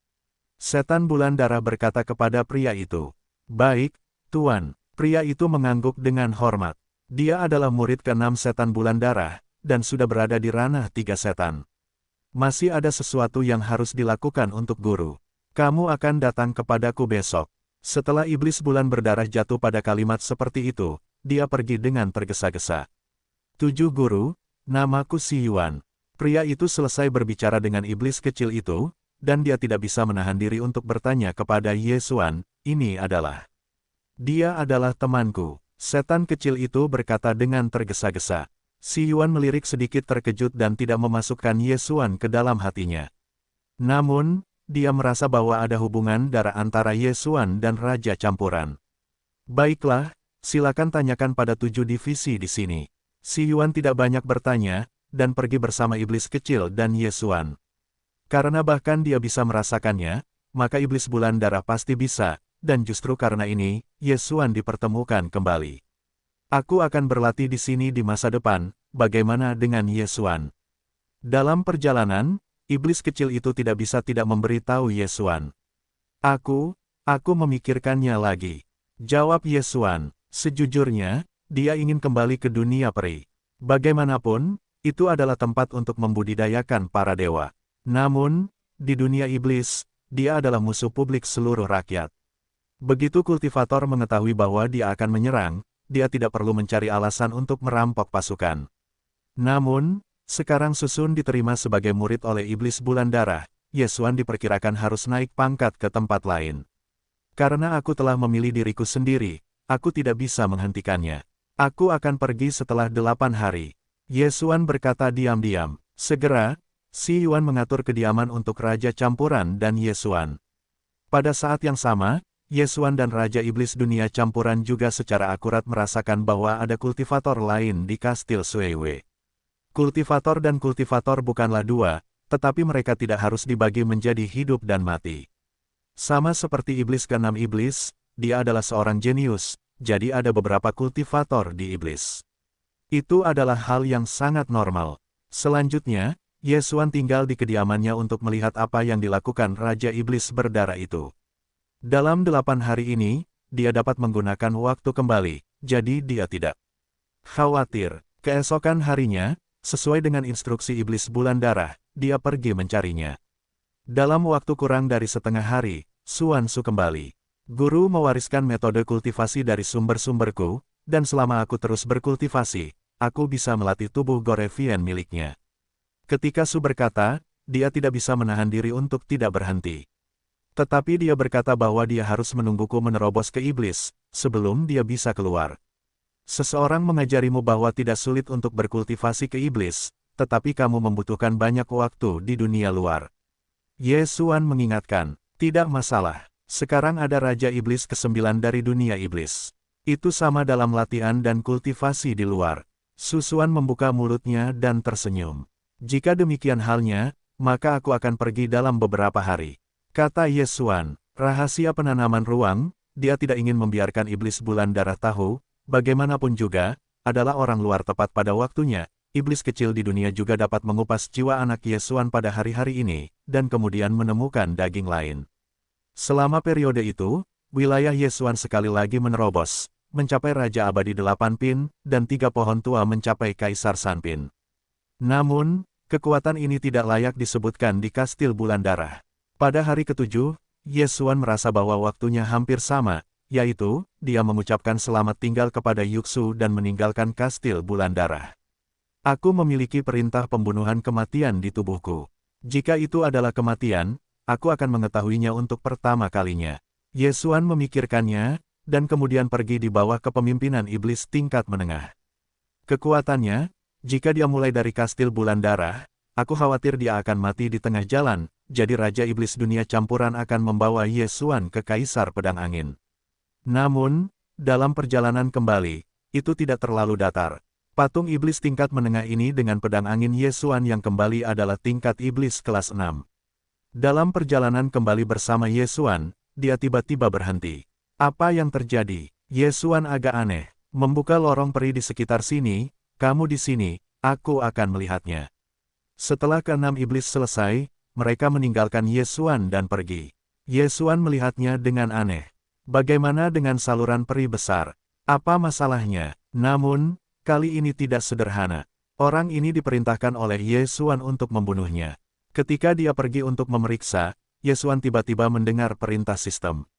Setan bulan darah berkata kepada pria itu. Baik, Tuan. Pria itu mengangguk dengan hormat. Dia adalah murid ke-6 setan bulan darah, dan sudah berada di ranah 3 setan. Masih ada sesuatu yang harus dilakukan untuk guru. Kamu akan datang kepadaku besok. Setelah iblis bulan berdarah jatuh pada kalimat seperti itu, dia pergi dengan tergesa-gesa. 7 guru, namaku Si Yuan. Pria itu selesai berbicara dengan iblis kecil itu, dan dia tidak bisa menahan diri untuk bertanya kepada Ye Xuan, ini adalah. Dia adalah temanku. Setan kecil itu berkata dengan tergesa-gesa. Si Yuan melirik sedikit terkejut dan tidak memasukkan Ye Xuan ke dalam hatinya. Namun, dia merasa bahwa ada hubungan darah antara Ye Xuan dan Raja Campuran. Baiklah, silakan tanyakan pada 7 divisi di sini. Si Yuan tidak banyak bertanya, dan pergi bersama iblis kecil dan Ye Xuan. Karena bahkan dia bisa merasakannya, maka iblis bulan darah pasti bisa, dan justru karena ini, Ye Xuan dipertemukan kembali. Aku akan berlatih di sini di masa depan, bagaimana dengan Ye Xuan? Dalam perjalanan, iblis kecil itu tidak bisa tidak memberitahu Ye Xuan. Aku memikirkannya lagi. Jawab Ye Xuan, sejujurnya, dia ingin kembali ke dunia peri. Bagaimanapun, itu adalah tempat untuk membudidayakan para dewa. Namun, di dunia iblis, dia adalah musuh publik seluruh rakyat. Begitu kultivator mengetahui bahwa dia akan menyerang, dia tidak perlu mencari alasan untuk merampok pasukan. Namun, sekarang Susun diterima sebagai murid oleh iblis bulan darah, Ye Xuan diperkirakan harus naik pangkat ke tempat lain. Karena aku telah memilih diriku sendiri, aku tidak bisa menghentikannya. Aku akan pergi setelah 8 hari. Ye Xuan berkata diam-diam. Segera, Si Yuan mengatur kediaman untuk Raja Campuran dan Ye Xuan. Pada saat yang sama, Ye Xuan dan Raja Iblis Dunia Campuran juga secara akurat merasakan bahwa ada kultivator lain di kastil Suiwei. Kultivator dan kultivator bukanlah dua, tetapi mereka tidak harus dibagi menjadi hidup dan mati. Sama seperti iblis ke-6 iblis, dia adalah seorang jenius, jadi ada beberapa kultivator di iblis. Itu adalah hal yang sangat normal. Selanjutnya, Ye Xuan tinggal di kediamannya untuk melihat apa yang dilakukan Raja Iblis berdarah itu. Dalam 8 hari ini, dia dapat menggunakan waktu kembali, jadi dia tidak khawatir. Keesokan harinya, sesuai dengan instruksi Iblis Bulan Darah, dia pergi mencarinya. Dalam waktu kurang dari setengah hari, Xuan Su kembali. Guru mewariskan metode kultivasi dari sumber-sumberku, dan selama aku terus berkultivasi, aku bisa melatih tubuh Gorevian miliknya. Ketika Su berkata, dia tidak bisa menahan diri untuk tidak berhenti. Tetapi dia berkata bahwa dia harus menungguku menerobos ke iblis, sebelum dia bisa keluar. Seseorang mengajarimu bahwa tidak sulit untuk berkultivasi ke iblis, tetapi kamu membutuhkan banyak waktu di dunia luar. Yesuan mengingatkan, tidak masalah. Sekarang ada Raja Iblis ke-9 dari dunia iblis. Itu sama dalam latihan dan kultivasi di luar. Susuan membuka mulutnya dan tersenyum. Jika demikian halnya, maka aku akan pergi dalam beberapa hari. Kata Yesuan, rahasia penanaman ruang, dia tidak ingin membiarkan iblis bulan darah tahu, bagaimanapun juga, adalah orang luar tepat pada waktunya. Iblis kecil di dunia juga dapat mengupas jiwa anak Yesuan pada hari-hari ini, dan kemudian menemukan daging lain. Selama periode itu, wilayah Yesuan sekali lagi menerobos, mencapai Raja Abadi 8 Pin, dan 3 pohon tua mencapai Kaisar Sanpin. Namun, kekuatan ini tidak layak disebutkan di Kastil Bulan Darah. Pada hari ke-7, Yesuan merasa bahwa waktunya hampir sama, yaitu, dia mengucapkan selamat tinggal kepada Yuxu dan meninggalkan Kastil Bulan Darah. Aku memiliki perintah pembunuhan kematian di tubuhku. Jika itu adalah kematian, aku akan mengetahuinya untuk pertama kalinya. Yesuan memikirkannya, dan kemudian pergi di bawah kepemimpinan iblis tingkat menengah. Kekuatannya, jika dia mulai dari Kastil Bulan Darah, aku khawatir dia akan mati di tengah jalan, jadi Raja Iblis Dunia Campuran akan membawa Yesuan ke Kaisar Pedang Angin. Namun, dalam perjalanan kembali, itu tidak terlalu datar. Patung iblis tingkat menengah ini dengan pedang angin Yesuan yang kembali adalah tingkat iblis kelas 6. Dalam perjalanan kembali bersama Yesuan, dia tiba-tiba berhenti. Apa yang terjadi? Yesuan agak aneh. Membuka lorong peri di sekitar sini, kamu di sini, aku akan melihatnya. Setelah ke-6 iblis selesai, mereka meninggalkan Yesuan dan pergi. Yesuan melihatnya dengan aneh. Bagaimana dengan saluran peri besar? Apa masalahnya? Namun, kali ini tidak sederhana. Orang ini diperintahkan oleh Yesuan untuk membunuhnya. Ketika dia pergi untuk memeriksa, Yesuan tiba-tiba mendengar perintah sistem.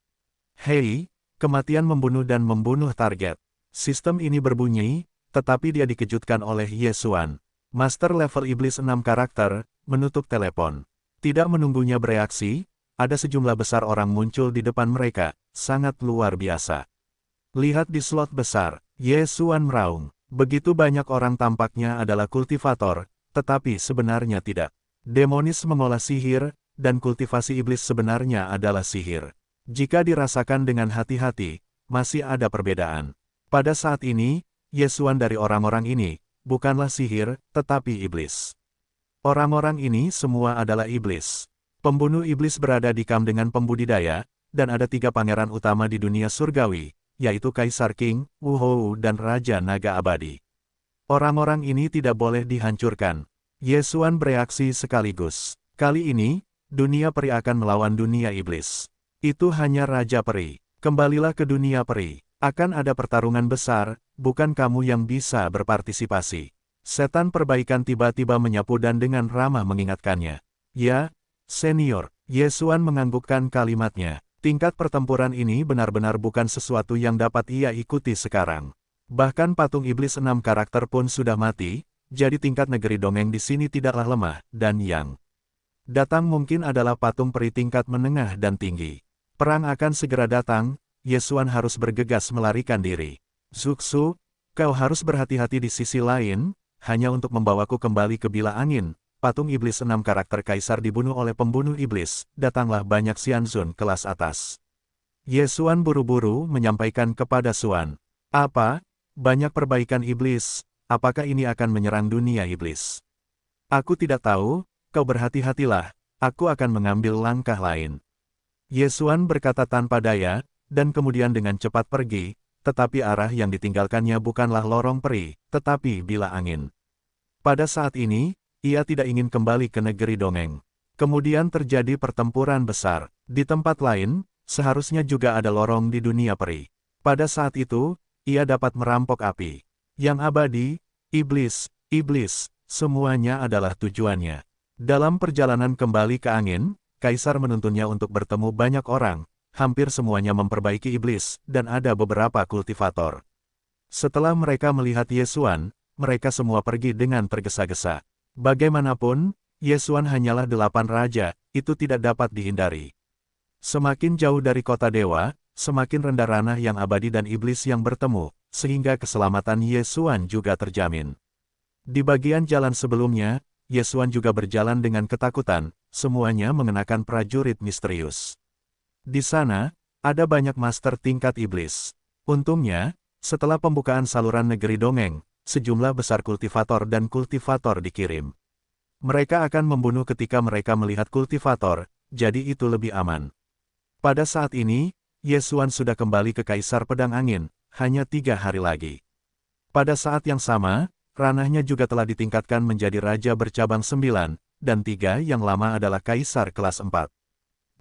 Hei, kematian membunuh dan membunuh target. Sistem ini berbunyi, tetapi dia dikejutkan oleh Yesuan. Master level iblis 6 karakter, menutup telepon. Tidak menunggunya bereaksi, ada sejumlah besar orang muncul di depan mereka, sangat luar biasa. Lihat di slot besar, Yesuan meraung. Begitu banyak orang tampaknya adalah kultivator, tetapi sebenarnya tidak. Demonis mengolah sihir, dan kultivasi iblis sebenarnya adalah sihir. Jika dirasakan dengan hati-hati, masih ada perbedaan. Pada saat ini, Yesuan dari orang-orang ini, bukanlah sihir, tetapi iblis. Orang-orang ini semua adalah iblis. Pembunuh iblis berada di kamp dengan pembudidaya, dan ada 3 pangeran utama di dunia surgawi, yaitu Kaisar King, Wuhou dan Raja Naga Abadi. Orang-orang ini tidak boleh dihancurkan. Yesuan bereaksi sekaligus. Kali ini, dunia peri akan melawan dunia iblis. Itu hanya Raja Peri. Kembalilah ke dunia peri. Akan ada pertarungan besar, bukan kamu yang bisa berpartisipasi. Setan perbaikan tiba-tiba menyapu dan dengan ramah mengingatkannya. Ya, senior, Yesuan menganggukkan kalimatnya. Tingkat pertempuran ini benar-benar bukan sesuatu yang dapat ia ikuti sekarang. Bahkan patung iblis 6 karakter pun sudah mati, jadi tingkat negeri dongeng di sini tidaklah lemah, dan yang datang mungkin adalah patung peri tingkat menengah dan tinggi. Perang akan segera datang, Yesuan harus bergegas melarikan diri. Zuxu, kau harus berhati-hati di sisi lain, hanya untuk membawaku kembali ke Bila Angin. Patung iblis 6 karakter kaisar dibunuh oleh pembunuh iblis, datanglah banyak Xianzun kelas atas. Yesuan buru-buru menyampaikan kepada Suan. Apa? Banyak perbaikan iblis, apakah ini akan menyerang dunia iblis? Aku tidak tahu, kau berhati-hatilah, aku akan mengambil langkah lain. Yesuan berkata tanpa daya, dan kemudian dengan cepat pergi, tetapi arah yang ditinggalkannya bukanlah lorong peri, tetapi Bila Angin. Pada saat ini, ia tidak ingin kembali ke negeri dongeng. Kemudian terjadi pertempuran besar. Di tempat lain, seharusnya juga ada lorong di dunia peri. Pada saat itu, ia dapat merampok api. Yang abadi, iblis, semuanya adalah tujuannya. Dalam perjalanan kembali ke angin, Kaisar menuntunnya untuk bertemu banyak orang, hampir semuanya memperbaiki iblis, dan ada beberapa kultivator. Setelah mereka melihat Ye Xuan, mereka semua pergi dengan tergesa-gesa. Bagaimanapun, Ye Xuan hanyalah 8 raja, itu tidak dapat dihindari. Semakin jauh dari kota dewa, semakin rendah ranah yang abadi dan iblis yang bertemu, sehingga keselamatan Ye Xuan juga terjamin. Di bagian jalan sebelumnya, Ye Xuan juga berjalan dengan ketakutan, semuanya mengenakan prajurit misterius. Di sana, ada banyak master tingkat iblis. Untungnya, setelah pembukaan saluran negeri dongeng, sejumlah besar kultivator dan kultivator dikirim. Mereka akan membunuh ketika mereka melihat kultivator, jadi itu lebih aman. Pada saat ini, Ye Xuan sudah kembali ke Kaisar Pedang Angin, hanya 3 hari lagi. Pada saat yang sama, ranahnya juga telah ditingkatkan menjadi Raja Bercabang 9, dan 3 yang lama adalah Kaisar kelas 4.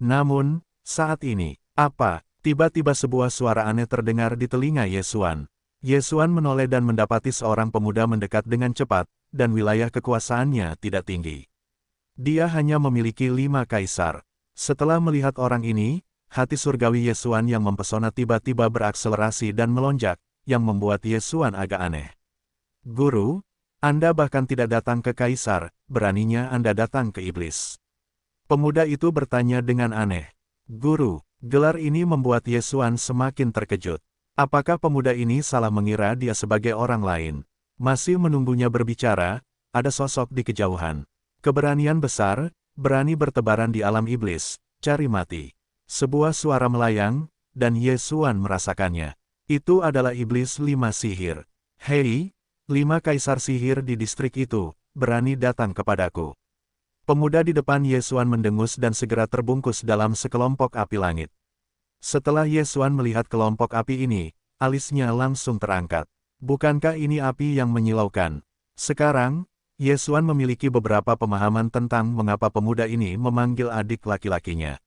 Namun, saat ini, apa? Tiba-tiba sebuah suara aneh terdengar di telinga Ye Xuan. Ye Xuan menoleh dan mendapati seorang pemuda mendekat dengan cepat, dan wilayah kekuasaannya tidak tinggi. Dia hanya memiliki 5 kaisar. Setelah melihat orang ini, hati surgawi Ye Xuan yang mempesona tiba-tiba berakselerasi dan melonjak, yang membuat Ye Xuan agak aneh. Guru, Anda bahkan tidak datang ke kaisar, beraninya Anda datang ke iblis. Pemuda itu bertanya dengan aneh. Guru, gelar ini membuat Ye Xuan semakin terkejut. Apakah pemuda ini salah mengira dia sebagai orang lain? Masih menunggunya berbicara, ada sosok di kejauhan. Keberanian besar, berani bertebaran di alam iblis, cari mati. Sebuah suara melayang, dan Ye Xuan merasakannya. Itu adalah iblis 5 sihir. Hei, 5 kaisar sihir di distrik itu, berani datang kepadaku. Pemuda di depan Ye Xuan mendengus dan segera terbungkus dalam sekelompok api langit. Setelah Ye Xuan melihat kelompok api ini, alisnya langsung terangkat. Bukankah ini api yang menyilaukan? Sekarang, Ye Xuan memiliki beberapa pemahaman tentang mengapa pemuda ini memanggil adik laki-lakinya.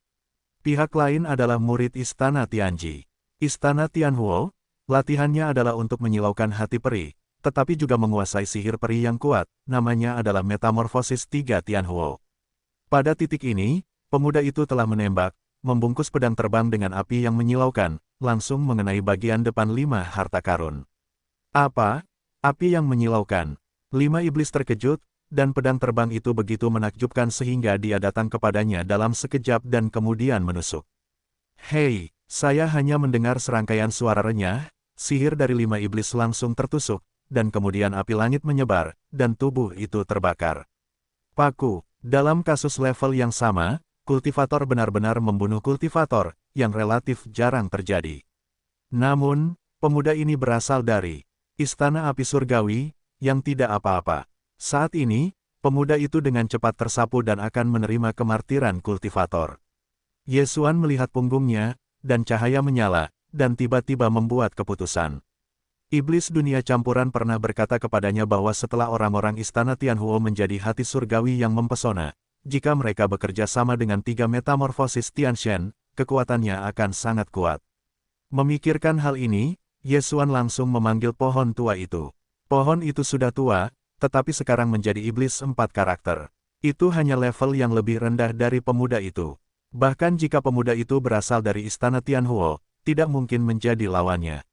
Pihak lain adalah murid Istana Tianji. Istana Tianhuo, latihannya adalah untuk menyilaukan hati peri, tetapi juga menguasai sihir peri yang kuat, namanya adalah Metamorfosis 3 Tianhuo. Pada titik ini, pemuda itu telah menembak, membungkus pedang terbang dengan api yang menyilaukan, langsung mengenai bagian depan 5 harta karun. Apa? Api yang menyilaukan. 5 iblis terkejut, dan pedang terbang itu begitu menakjubkan sehingga dia datang kepadanya dalam sekejap dan kemudian menusuk. Hei, saya hanya mendengar serangkaian suara renyah, sihir dari 5 iblis langsung tertusuk, dan kemudian api langit menyebar, dan tubuh itu terbakar. Paku, dalam kasus level yang sama, kultivator benar-benar membunuh kultivator, yang relatif jarang terjadi. Namun, pemuda ini berasal dari Istana Api Surgawi, yang tidak apa-apa. Saat ini, pemuda itu dengan cepat tersapu dan akan menerima kemartiran kultivator. Ye Xuan melihat punggungnya, dan cahaya menyala, dan tiba-tiba membuat keputusan. Iblis dunia campuran pernah berkata kepadanya bahwa setelah orang-orang Istana Tianhuo menjadi hati surgawi yang mempesona, jika mereka bekerja sama dengan 3 metamorfosis Tianshen, kekuatannya akan sangat kuat. Memikirkan hal ini, Ye Xuan langsung memanggil pohon tua itu. Pohon itu sudah tua, tetapi sekarang menjadi iblis 4 karakter. Itu hanya level yang lebih rendah dari pemuda itu. Bahkan jika pemuda itu berasal dari Istana Tianhuo, tidak mungkin menjadi lawannya.